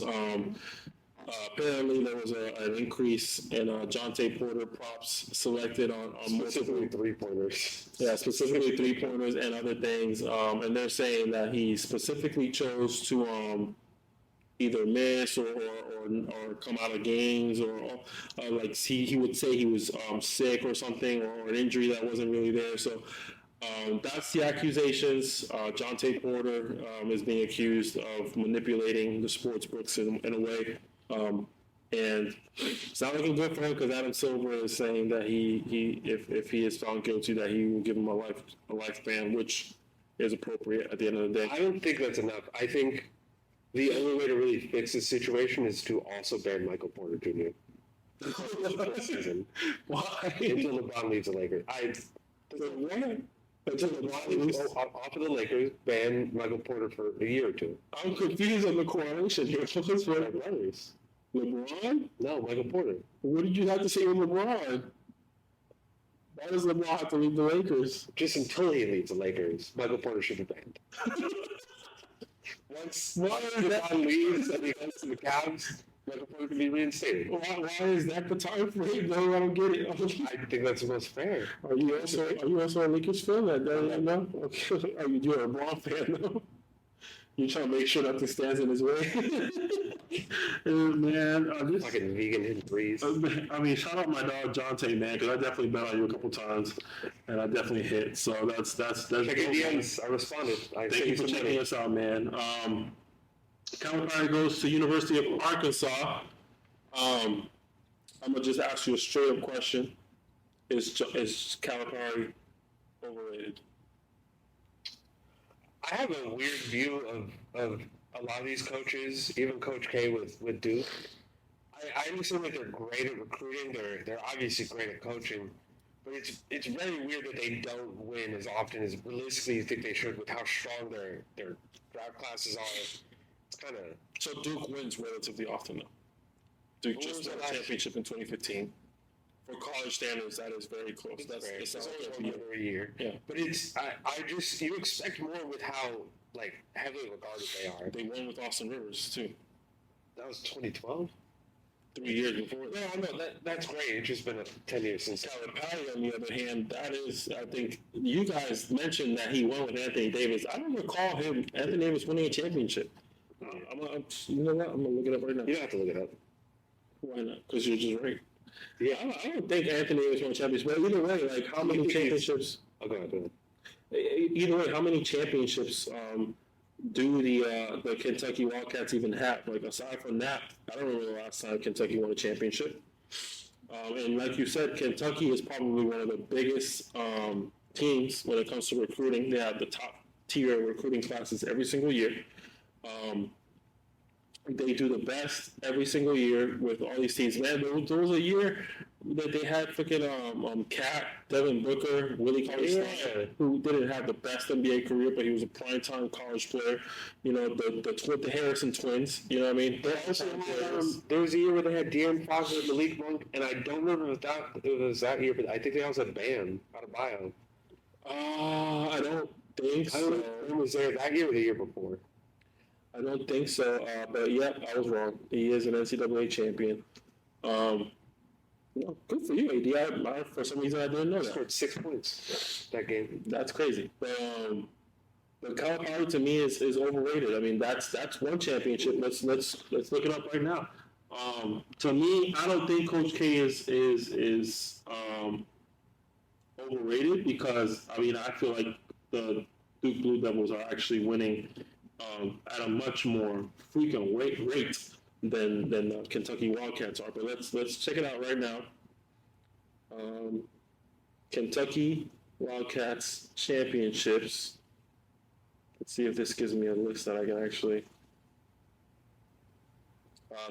Speaker 3: Apparently, there was an increase in Jonte Porter props selected on
Speaker 2: specifically 3-pointers.
Speaker 3: Yeah, specifically 3-pointers and other things. And they're saying that he specifically chose to either miss or come out of games or like he would say he was sick or something or an injury that wasn't really there. So. That's the accusations. Jonte Porter is being accused of manipulating the sports books in a way. And it's not looking good for him because Adam Silver is saying that if he is found guilty, that he will give him a life ban, which is appropriate at the end of the day.
Speaker 2: I don't think that's enough. I think the only way to really fix this situation is to also ban Michael Porter Jr.
Speaker 3: Why?
Speaker 2: Until LeBron leaves the Lakers. Until LeBron leaves off of the Lakers, ban Michael Porter for a year or two.
Speaker 3: I'm confused on the correlation here. What's for brothers? LeBron?
Speaker 2: No, Michael Porter.
Speaker 3: What did you have to say with LeBron? Why does LeBron have to leave the Lakers?
Speaker 2: Just until he leaves the Lakers, Michael Porter should be banned. Once LeBron leaves and he goes to the Cavs, Michael Porter can be reinstated.
Speaker 3: Why is that the time frame? No, I don't get it.
Speaker 2: I think that's the most fair.
Speaker 3: Are you also a Lakers fan? No? Okay. You're a LeBron fan, though? You're trying to make sure nothing stands in his way. Man,
Speaker 2: fucking vegan hit threes.
Speaker 3: I mean, shout out my dog Jonte, man, because I definitely bet on you a couple times, and I definitely hit. So that's. Check
Speaker 2: DMs. I responded.
Speaker 3: Thank you for checking us out, man. Calipari goes to University of Arkansas. I'm gonna just ask you a straight up question: Is Calipari overrated?
Speaker 2: I have a weird view of a lot of these coaches, even Coach K with Duke. I understand that they're great at recruiting. They're obviously great at coaching, But it's very weird that they don't win as often as realistically you think they should with how strong their draft classes are. It's kind of
Speaker 3: So Duke wins relatively often, though. Duke just won a championship in 2015. For college standards, that is very close. It's
Speaker 2: only every year.
Speaker 3: Yeah,
Speaker 2: but you expect more with how heavily regarded they are.
Speaker 3: They won with Austin Rivers too.
Speaker 2: That was 2012.
Speaker 3: 3 years before.
Speaker 2: No, that's great. It's just been 10 years since.
Speaker 3: Calipari, on the other hand, that is, I think, you guys mentioned that he won with Anthony Davis. I don't recall Anthony Davis winning a championship. You know what? I'm going to look it up right now.
Speaker 2: You don't have to look it up.
Speaker 3: Why not? Because you're just right.
Speaker 2: Yeah.
Speaker 3: I don't think Anthony Davis won a championship. But either way, how many championships?
Speaker 2: Okay, go ahead.
Speaker 3: Either way, how many championships do the Kentucky Wildcats even have? Aside from that, I don't remember the last time Kentucky won a championship. And like you said, Kentucky is probably one of the biggest teams when it comes to recruiting. They have the top tier recruiting classes every single year. They do the best every single year with all these teams. Man, there was a year that they had freaking Cat, Devin Booker, Willie Cauley-Stein, who didn't have the best NBA career, but he was a primetime college player. You know, the Harrison twins. You know what I mean?
Speaker 2: There was a year where they had De'Aaron Fox and Malik Monk, and I don't remember if it was that year, but I think they also had Bam out of bio.
Speaker 3: I don't think so.
Speaker 2: I don't know if it was there that year or the year before.
Speaker 3: I don't think so, but yeah, I was wrong. He is an NCAA champion. Good for you, AD. For some reason, I didn't know that.
Speaker 2: Scored 6 points that game.
Speaker 3: That's crazy. But Calipari to me is overrated. I mean, that's one championship. Let's look it up right now. To me, I don't think Coach K is overrated because I mean I feel like the Duke Blue Devils are actually winning at a much more frequent rate than the Kentucky Wildcats are. But let's check it out right now. Kentucky Wildcats championships. Let's see if this gives me a list that I can actually.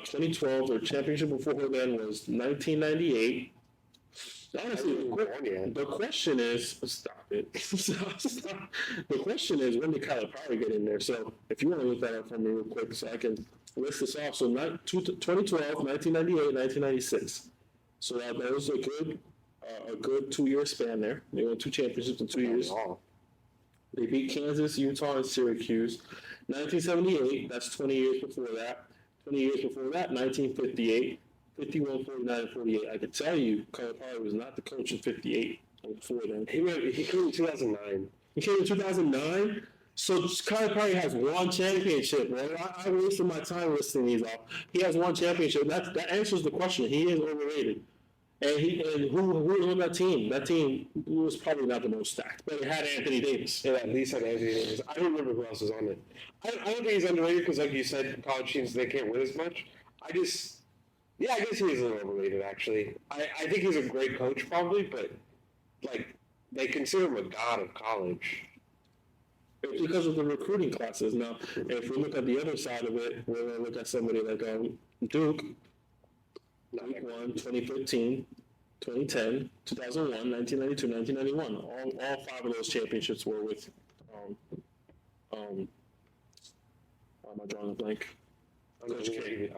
Speaker 3: 2012, their championship before then was 1998. Honestly, the question is, stop it. Stop. The question is, when did Calipari get in there? So if you want to look that up for me real quick so I can list this off. So 2012, 1998, 1996. So that was a good 2 year span there. They won 2 championships in 2 years. They beat Kansas, Utah, and Syracuse. 1978, that's 20 years before that. 20 years before that, 1958. 51, 49, and 48. I can tell you, Calipari was not the coach in 58 or before then.
Speaker 2: He came in 2009.
Speaker 3: He came in 2009? So Calipari has one championship, right? I wasted my time listing these off. He has one championship. That answers the question. He is overrated. And who was on that team? That team was probably not the most stacked, but it had Anthony Davis.
Speaker 2: It at least had Anthony Davis. I don't remember who else was on it. I don't think he's underrated because, like you said, college teams, they can't win as much. I guess he is a little overrated, actually. I think he's a great coach, probably, but, they consider him a god of college.
Speaker 3: It's because of the recruiting classes. Now, if we look at the other side of it, we're going to look at somebody like Duke. Duke won 2015, 2010, 2001, 1992, 1991. All 5 of those championships were with, why am I drawing a blank? Coach K.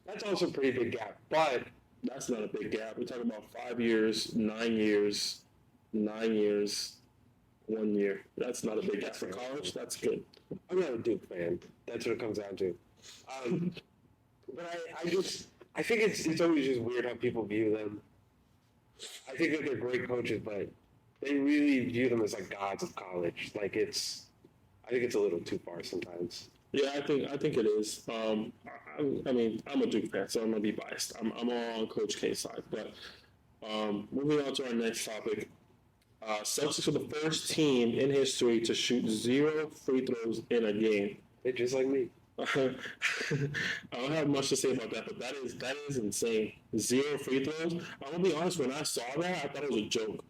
Speaker 2: That's also a pretty big gap, but
Speaker 3: that's not a big gap. We're talking about 5 years, 9 years, 9 years, 1 year. That's not a big gap for college. That's good.
Speaker 2: I'm not a Duke fan. That's what it comes down to. But I think it's always just weird how people view them. I think that they're great coaches, but they really view them as gods of college. I think it's a little too far sometimes.
Speaker 3: Yeah, I think it is. I mean, I'm a Duke fan, so I'm gonna be biased. I'm all on Coach K's side. But moving on to our next topic, Celtics are the first team in history to shoot 0 free throws in a game.
Speaker 2: They're just like me.
Speaker 3: I don't have much to say about that, but that is insane. 0 free throws. I'm gonna be honest. When I saw that, I thought it was a joke.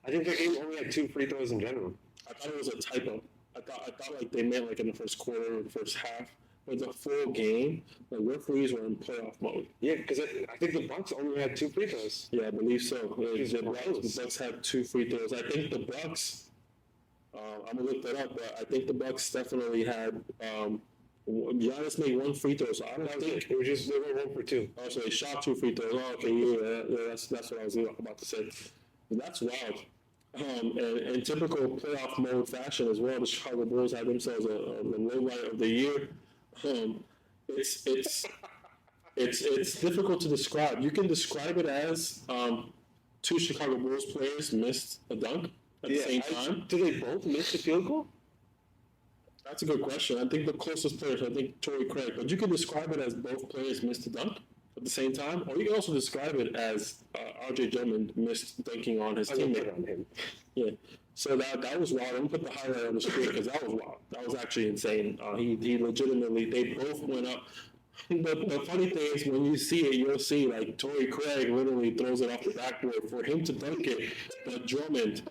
Speaker 2: I think their game only had 2 free throws in general.
Speaker 3: I thought it was a typo. I thought they meant in the first quarter or the first half. for the full game, the referees were in playoff mode.
Speaker 2: Yeah, because I think the Bucks only had 2 free throws.
Speaker 3: Yeah, I believe so. The Bucks had 2 free throws. I think the Bucks. I'm gonna look that up, but I think the Bucks definitely had. Giannis made 1 free throw, so I don't think
Speaker 2: it was just they were 1 for 2.
Speaker 3: Oh, so they shot 2 free throws. Oh, okay, yeah, that's what I was about to say. That's wild. In typical playoff mode fashion as well, the Chicago Bulls had themselves a low light of the year. It's difficult to describe. You can describe it as 2 Chicago Bulls players missed a dunk at the same time.
Speaker 2: Do they both miss the field goal?
Speaker 3: That's a good question. I think the closest players, I think Torrey Craig, but you can describe it as both players missed a dunk at the same time, or you can also describe it as RJ Drummond missed dunking on his teammate.
Speaker 2: On him.
Speaker 3: Yeah. So that was wild. I'm gonna put the highlight on the screen because that was wild. That was actually insane. He legitimately, they both went up. The funny thing is when you see it, you'll see like Torrey Craig literally throws it off the backboard for him to dunk it, but Drummond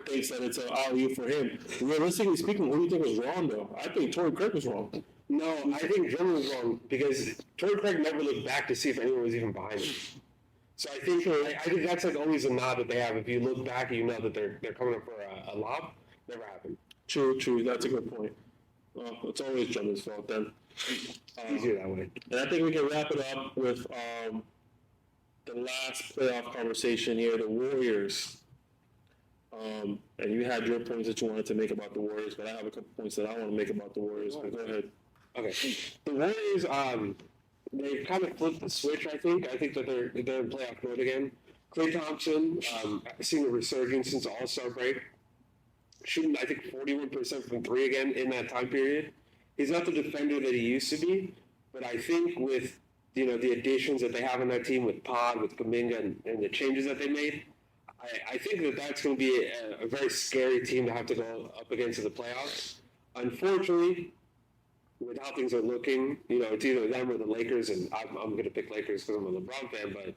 Speaker 3: thinks that it's an alley for him. Realistically speaking, what do you think was wrong though? I think Torrey Craig was wrong.
Speaker 2: No, I think Drummond was wrong because Torrey Craig never looked back to see if anyone was even behind him. So I think that's like always a nod that they have. If you look back, you know that they're coming up for a lob. Never happened.
Speaker 3: True. That's a good point. Well, it's always Drummond's fault then.
Speaker 2: Easier that way.
Speaker 3: And I think we can wrap it up with the last playoff conversation here, the Warriors. And you had your points that you wanted to make about the Warriors, but I have a couple points that I want to make about the Warriors. But go ahead.
Speaker 2: Okay. The Warriors, they've kind of flipped the switch, I think. I think that they're in playoff mode again. Klay Thompson, seen a resurgence since the All-Star break. Shooting, I think, 41% from 3 again in that time period. He's not the defender that he used to be, but I think with, the additions that they have on that team with Pod, with Kuminga, and the changes that they made, I think that that's going to be a very scary team to have to go up against in the playoffs. Unfortunately, with how things are looking, it's either them or the Lakers, and I'm going to pick Lakers because I'm a LeBron fan, but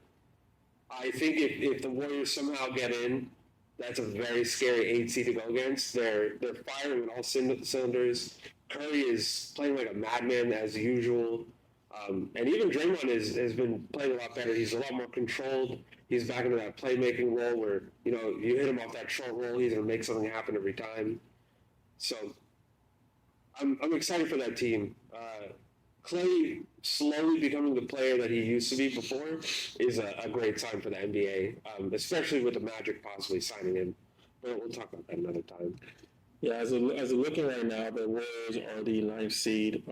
Speaker 2: I think if the Warriors somehow get in, that's a very scary 8 seed to go against. They're firing on all cylinders. Curry is playing like a madman as usual. And even Draymond has been playing a lot better. He's a lot more controlled. He's back into that playmaking role where, you hit him off that short roll, he's going to make something happen every time. So I'm excited for that team. Klay slowly becoming the player that he used to be before is a great sign for the NBA, especially with the Magic possibly signing him. But we'll talk about that another time.
Speaker 3: Yeah, as of looking right now, the Warriors are the 9th seed,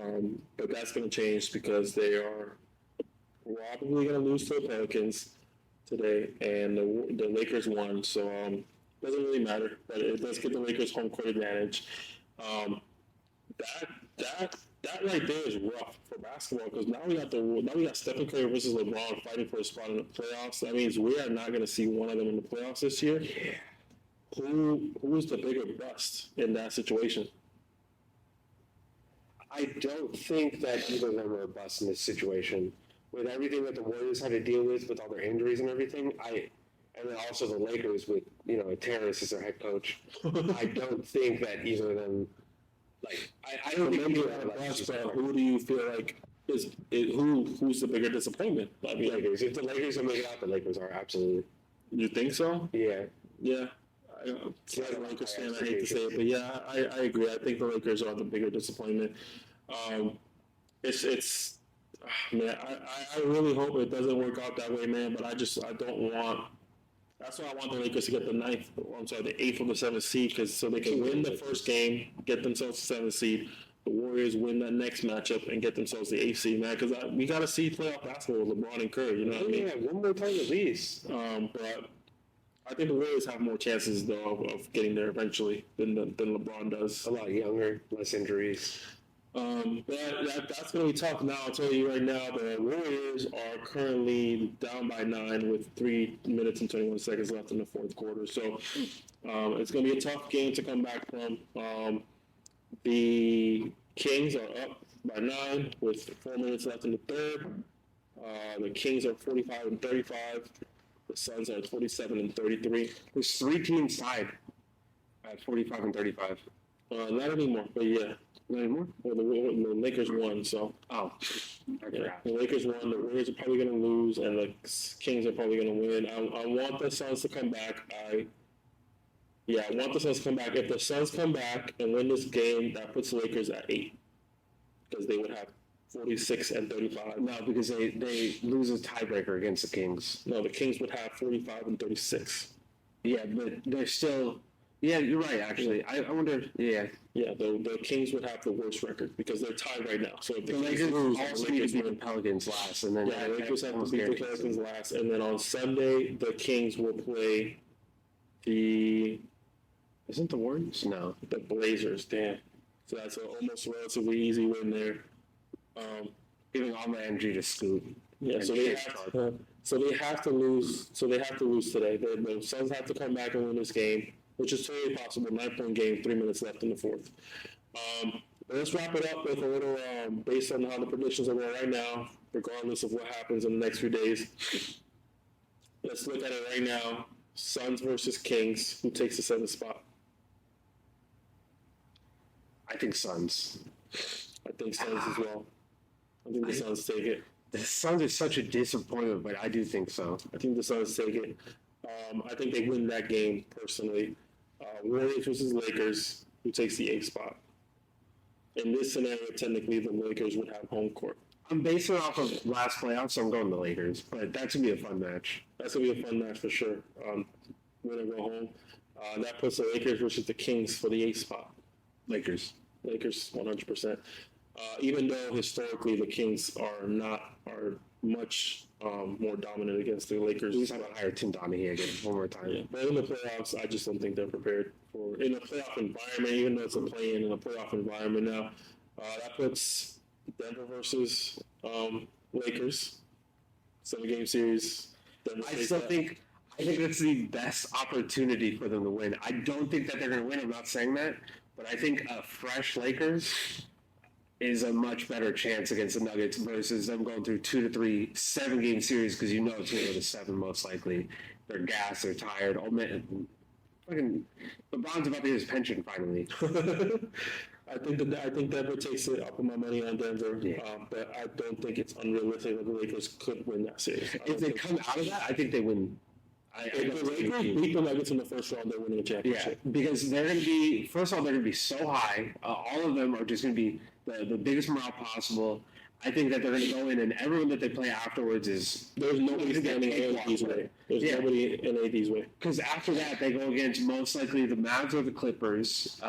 Speaker 3: but that's going to change because they are probably going to lose to the Pelicans today, and the Lakers won, so doesn't really matter. But it does give the Lakers home court advantage. That right there is rough for basketball because now we got Stephen Curry versus LeBron fighting for a spot in the playoffs. That means we are not going to see one of them in the playoffs this year.
Speaker 2: Yeah.
Speaker 3: Who is the bigger bust in that situation?
Speaker 2: I don't think that either of them are a bust in this situation. With everything that the Warriors had to deal with all their injuries and everything, and then also the Lakers with, a terrorist as their head coach, I don't think that either of them, I don't think either of them are a bust.
Speaker 3: Who do you feel like who's the bigger disappointment?
Speaker 2: I mean, Lakers. If the Lakers are making out, the Lakers are absolutely. You
Speaker 3: think so?
Speaker 2: Yeah.
Speaker 3: Yeah. As a Lakers fan, I hate to say it, but yeah, I agree. I think the Lakers are the bigger disappointment. It's man, I really hope it doesn't work out that way, man. But I don't want. That's why I want the Lakers to get the 8th or the 7th seed, so they can win the first game, get themselves the 7th seed. The Warriors win that next matchup and get themselves the 8th seed, man. Because we got to see playoff basketball with LeBron and Curry. You know what I mean?
Speaker 2: Yeah, one more time at least.
Speaker 3: But I think the Warriors have more chances, though, of getting there eventually than LeBron does.
Speaker 2: A lot younger, less injuries.
Speaker 3: That's going to be tough now. I'll tell you right now, the Warriors are currently down by 9 with 3 minutes and 21 seconds left in the fourth quarter. So it's going to be a tough game to come back from. The Kings are up by 9 with 4 minutes left in the third. The Kings are 45 and 35. The Suns are 47 and 33.
Speaker 2: There's 3 teams tied at 45 and 35.
Speaker 3: Not anymore, but yeah.
Speaker 4: Not anymore?
Speaker 3: Well, the Lakers won, so.
Speaker 4: Oh,
Speaker 3: Yeah, the Lakers won. The Warriors are probably going to lose, and the Kings are probably going to win. I want the Suns to come back. I want the Suns to come back. If the Suns come back and win this game, that puts the Lakers at 8, because they would have 46 and 35.
Speaker 4: No, because they lose a tiebreaker against the Kings.
Speaker 3: No, the Kings would have 45 and 36.
Speaker 4: Yeah, but they're still. Yeah, you're right. Actually, I wonder. Yeah,
Speaker 3: Yeah, the Kings would have the worst record because they're tied right now. So if
Speaker 4: the
Speaker 3: Kings
Speaker 4: Lakers
Speaker 3: lose,
Speaker 4: also
Speaker 3: the
Speaker 4: need
Speaker 3: Lakers
Speaker 4: to beat the
Speaker 3: win.
Speaker 4: Pelicans last, and then
Speaker 3: Yeah, the Lakers have to
Speaker 4: almost
Speaker 3: beat the
Speaker 4: guarantees
Speaker 3: Pelicans
Speaker 4: it.
Speaker 3: last, and then on Sunday the Kings will play the
Speaker 4: Isn't the Warriors? No.
Speaker 3: Blazers. Damn, so that's an almost relatively easy win there.
Speaker 4: Giving all my energy to Scoot.
Speaker 3: Yeah,
Speaker 4: And
Speaker 3: so they
Speaker 4: Shake
Speaker 3: have to, lose. So they have to lose today. The Suns have to come back and win this game, which is totally possible. 9-point game, 3 minutes left in the fourth. But let's wrap it up with a little based on how the predictions are going right now, regardless of what happens in the next few days. Let's look at it right now. Suns versus Kings. Who takes the 7th spot?
Speaker 4: I think Suns.
Speaker 3: I think Suns as well. I think the Suns take it.
Speaker 4: The Suns are such a disappointment, but I do think so.
Speaker 3: I think the Suns take it. I think they win that game, personally. Warriors versus Lakers. Who takes the 8th spot? In this scenario, technically, the Lakers would have home court.
Speaker 4: I'm basing it off of last playoffs, so I'm going the Lakers, but that's going to be a fun match.
Speaker 3: That's going to be a fun match for sure. Win or go home. That puts the Lakers versus the Kings for the 8th spot.
Speaker 4: Lakers.
Speaker 3: Lakers, 100%. Even though historically the Kings are much more dominant against the Lakers.
Speaker 4: We just have to hire Tim Donaghy again one more time.
Speaker 3: Yeah, but in the playoffs, I just don't think they're prepared for in a playoff environment. Even though it's a play-in in a playoff environment now, that puts Denver versus Lakers, 7-game series. Denver
Speaker 4: I
Speaker 3: takes
Speaker 4: still
Speaker 3: that.
Speaker 4: think that's the best opportunity for them to win. I don't think that they're going to win. I'm not saying that, but I think a fresh Lakers is a much better chance against the Nuggets versus them going through 2 to 3 7-game series, because you know it's going to go to 7 most likely. They're gassed, they're tired. Oh man, fucking LeBron's about to get his pension finally.
Speaker 3: I think Denver takes it. I'll put my money on Denver,
Speaker 4: Yeah.
Speaker 3: but I don't think it's unrealistic that the Lakers could win that series.
Speaker 4: If they come out of that, I think they win.
Speaker 3: If the Lakers beat the Nuggets in the first round, they're winning a
Speaker 4: Yeah,
Speaker 3: championship.
Speaker 4: because they're going to be, first of all, they're going to be so high. All of them are just going to be the biggest morale possible. I think that they're going to go in, and everyone that they play afterwards is.
Speaker 3: There's nobody
Speaker 4: He's gonna
Speaker 3: standing
Speaker 4: take
Speaker 3: in
Speaker 4: one.
Speaker 3: AD's way. There's
Speaker 4: Yeah.
Speaker 3: nobody in AD's way.
Speaker 4: Because after that, they go against most likely the Mavs or the Clippers,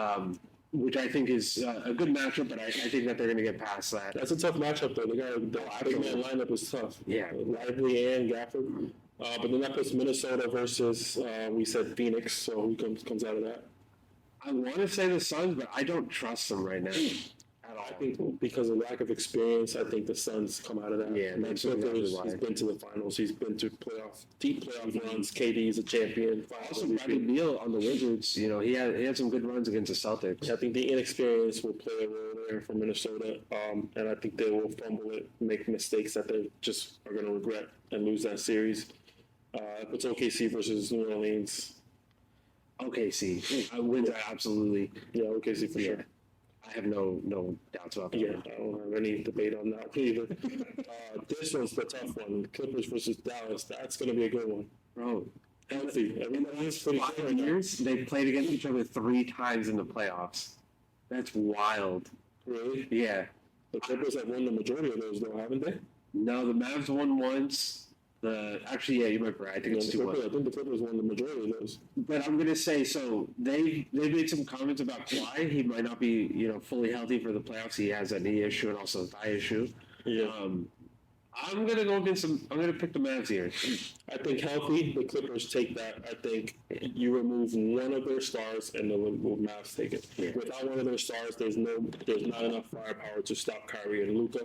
Speaker 4: which I think is a good matchup, but I think that they're going to get past that.
Speaker 3: That's a tough matchup, though. The big man lineup is tough.
Speaker 4: Yeah.
Speaker 3: Lively and Gafford. But then that puts Minnesota versus, we said Phoenix. So who comes out of that?
Speaker 4: I want to say the Suns, but I don't trust them right now at all.
Speaker 3: I think because of lack of experience, I think the Suns come out of that.
Speaker 4: Yeah,
Speaker 3: Mike
Speaker 4: that's exactly
Speaker 3: Clippers,
Speaker 4: why.
Speaker 3: he's been to the finals. He's been to deep playoff runs. KD is a champion.
Speaker 4: Also, Bradley Beal on the Wizards, he had some good runs against the Celtics.
Speaker 3: I think the inexperience will play a role there for Minnesota, and I think they will fumble it, make mistakes that they just are going to regret and lose that series. It's OKC versus New Orleans.
Speaker 4: OKC, I wins that absolutely.
Speaker 3: Yeah, OKC for sure.
Speaker 4: I have no doubts about that.
Speaker 3: Yeah, I don't have any debate on that either. This one's the tough one. Clippers versus Dallas. That's going to be a good one.
Speaker 4: Bro,
Speaker 3: Healthy. Everybody's pretty good
Speaker 4: 5
Speaker 3: right now.
Speaker 4: years, they've played against each other 3 times in the playoffs. That's wild.
Speaker 3: Really?
Speaker 4: Yeah.
Speaker 3: The Clippers have won the majority of those, though, haven't they?
Speaker 4: No, the Mavs won once. Actually, yeah, you might be right. I think it's 2-1.
Speaker 3: I think the Clippers won the majority of those.
Speaker 4: But I'm gonna say, so they made some comments about Kawhi. He might not be fully healthy for the playoffs. He has a knee issue and also a thigh issue.
Speaker 3: Yeah.
Speaker 4: I'm gonna go against them. I'm gonna pick the Mavs here.
Speaker 3: I think healthy, the Clippers take that. I think you remove one of their stars and the Mavs take it.
Speaker 4: Yeah.
Speaker 3: Without one of their stars, there's not enough firepower to stop Kyrie and Luka.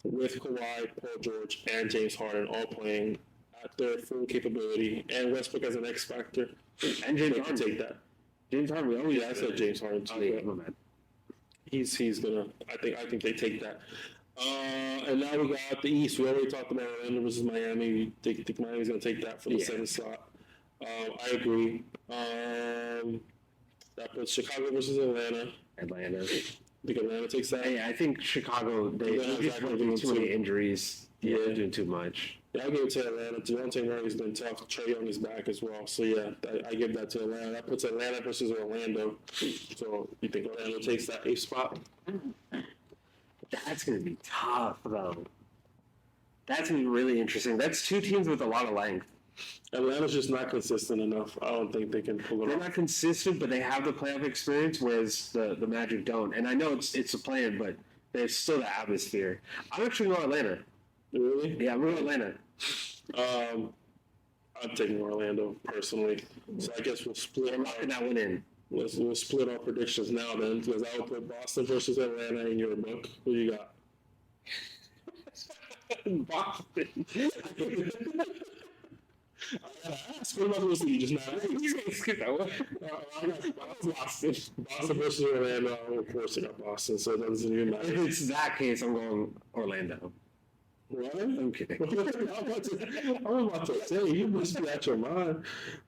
Speaker 3: With Kawhi, Paul George, and James Harden all playing at their full capability, and Westbrook as an X factor,
Speaker 4: And James
Speaker 3: they can
Speaker 4: Harden.
Speaker 3: take that.
Speaker 4: James Harden. We always
Speaker 3: Yeah, I said James Harden too.
Speaker 4: Oh, yeah,
Speaker 3: but
Speaker 4: my bad.
Speaker 3: he's gonna. I think they take that. And now we got the East. We already talked about Orlando versus Miami. I think Miami's gonna take that for the
Speaker 4: Yeah.
Speaker 3: 7th slot. I agree. That puts Chicago versus Atlanta.
Speaker 4: Atlanta.
Speaker 3: I think Atlanta takes that.
Speaker 4: Yeah, I think Chicago, they're just doing too many injuries. Yeah, they're doing too much.
Speaker 3: Yeah, I give it to Atlanta. Dejounte Murray's been tough. Trae Young is back as well. So, yeah, I give that to Atlanta. That puts Atlanta versus Orlando. So, you think Orlando takes that 8th spot?
Speaker 4: That's going to be tough, though. That's going to be really interesting. That's two teams with a lot of length.
Speaker 3: Atlanta's just not consistent enough. I don't think they can pull it
Speaker 4: They're
Speaker 3: off.
Speaker 4: not consistent, but they have the playoff experience, whereas the Magic don't. And I know it's a plan, but there's still the atmosphere. I'm actually going Atlanta.
Speaker 3: Really?
Speaker 4: Yeah, I'm going Atlanta.
Speaker 3: I'm taking Orlando personally. So I guess we'll split.
Speaker 4: I'm locking that one in.
Speaker 3: We'll split our predictions now then, because I will put Boston versus Atlanta in your book. Who you got?
Speaker 4: Boston.
Speaker 3: What about the you just now?
Speaker 4: You guys skip that one.
Speaker 3: Boston. Boston versus Orlando. Of course, I got Boston, so it doesn't even
Speaker 4: If
Speaker 3: matter.
Speaker 4: it's that case, I'm going Orlando.
Speaker 3: What?
Speaker 4: I'm kidding.
Speaker 3: I'm about to say, you must be out your mind.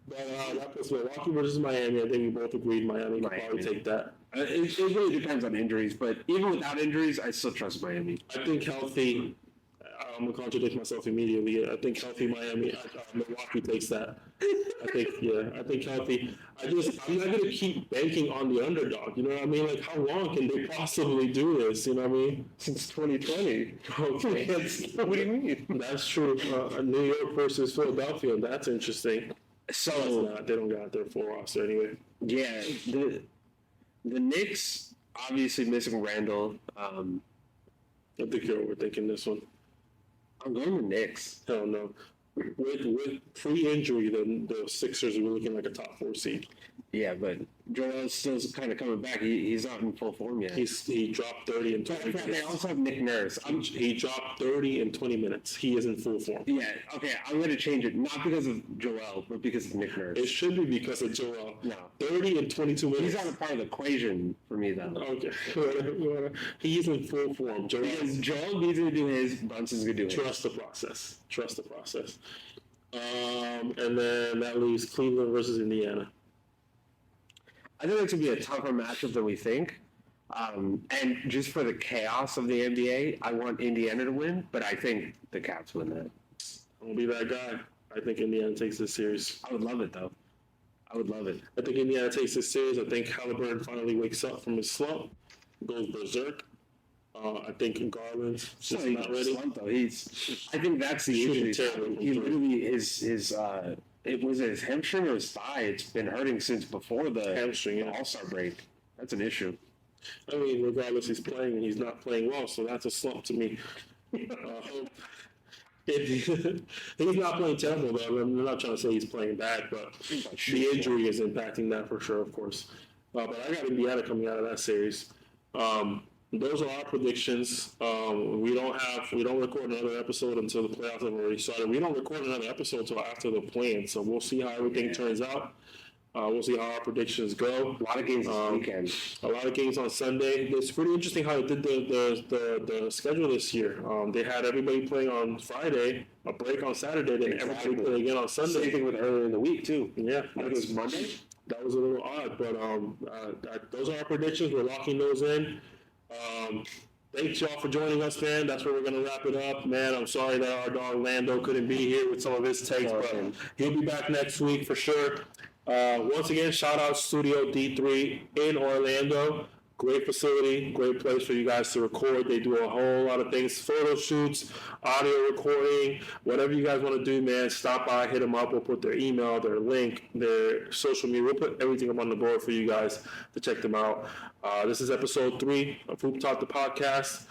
Speaker 3: But that puts Milwaukee versus Miami. I think we both agreed Miami could probably take that.
Speaker 4: It really depends on injuries, but even without injuries, I still trust Miami.
Speaker 3: I think healthy. I'm gonna contradict myself immediately. I think healthy Miami, Milwaukee takes that. I think healthy. I'm not gonna keep banking on the underdog. You know what I mean? Like, how long can they possibly do this? You know what I mean?
Speaker 4: Since 2020.
Speaker 3: Okay,
Speaker 4: What do you mean?
Speaker 3: that's true. New York versus Philadelphia. That's interesting.
Speaker 4: So
Speaker 3: They don't got their full roster anyway.
Speaker 4: yeah, the Knicks obviously missing Randall.
Speaker 3: I think you're overthinking this one.
Speaker 4: I'm going to Knicks.
Speaker 3: Hell no. With pre-injury, then the Sixers were looking like a top 4 seed.
Speaker 4: Yeah, but Joel's still kind of coming back. He's not in full form yet.
Speaker 3: He dropped 30 in 20
Speaker 4: They
Speaker 3: minutes.
Speaker 4: also have Nick Nurse.
Speaker 3: He dropped 30 in 20 minutes. He is in full form.
Speaker 4: Yeah, okay, I'm going to change it. Not because of Joel, but because of Nick Nurse.
Speaker 3: It should be because of Joel.
Speaker 4: No.
Speaker 3: 30 in 22 minutes.
Speaker 4: He's not a part of the equation for me, though.
Speaker 3: Okay. He's in full form.
Speaker 4: Because Joel needs to do his, Brunson's going to do his.
Speaker 3: Trust the process. Trust the process. And then that leaves Cleveland versus Indiana.
Speaker 4: I think it's going to be a tougher matchup than we think. And just for the chaos of the NBA, I want Indiana to win, but I think the Caps win that.
Speaker 3: I'm going to be that guy. I think Indiana takes this series.
Speaker 4: I would love it, though. I would love it.
Speaker 3: I think Indiana takes this series. I think Halliburton finally wakes up from his slump, goes berserk. I think Garland's just not ready.
Speaker 4: Slump, though. I think that's the
Speaker 3: Shooting
Speaker 4: issue.
Speaker 3: terrible.
Speaker 4: He literally it was his hamstring or his thigh. It's been hurting since before the
Speaker 3: Hamstring, yeah.
Speaker 4: All-Star break. That's an issue.
Speaker 3: I mean, regardless, he's playing and he's not playing well, so that's a slump to me. He's not playing terrible, though. I'm not trying to say he's playing bad, but the injury is impacting that for sure, of course. But I got Indiana coming out of that series. Those are our predictions. We don't record another episode until the playoffs have already started. We don't record another episode until after the play-in, so we'll see how everything turns out. We'll see how our predictions go.
Speaker 4: A lot of games this weekend.
Speaker 3: A lot of games on Sunday. It's pretty interesting how they did the schedule this year. They had everybody playing on Friday, a break on Saturday, then everybody playing again on Sunday.
Speaker 4: Same thing with earlier in the week, too.
Speaker 3: Yeah,
Speaker 4: I think it was Monday.
Speaker 3: that was a little odd, but those are our predictions. We're locking those in. Thanks y'all for joining us, man. That's where we're gonna wrap it up, man. I'm sorry that our dog Lando couldn't be here with some of his takes, but he'll be back next week for sure. Once again, shout out Studio D3 in Orlando. Great facility, great place for you guys to record. They do a whole lot of things, photo shoots, audio recording, whatever you guys want to do, man. Stop by, hit them up. We'll put their email, their link, their social media. We'll put everything up on the board for you guys to check them out. This is episode 3 of HoopTalk the podcast.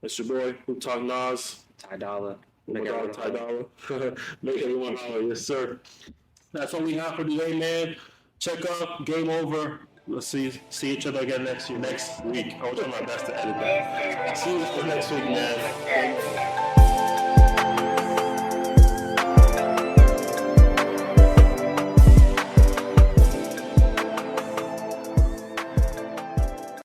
Speaker 3: It's your boy, HoopTalk Nas.
Speaker 4: TyDolla.
Speaker 3: Make everyone TyDolla. Make everyone holler, yes sir. That's all we have for today, man. Check up, game over. Let's see each other again next week. I'll try my best to edit that. See you next week, man.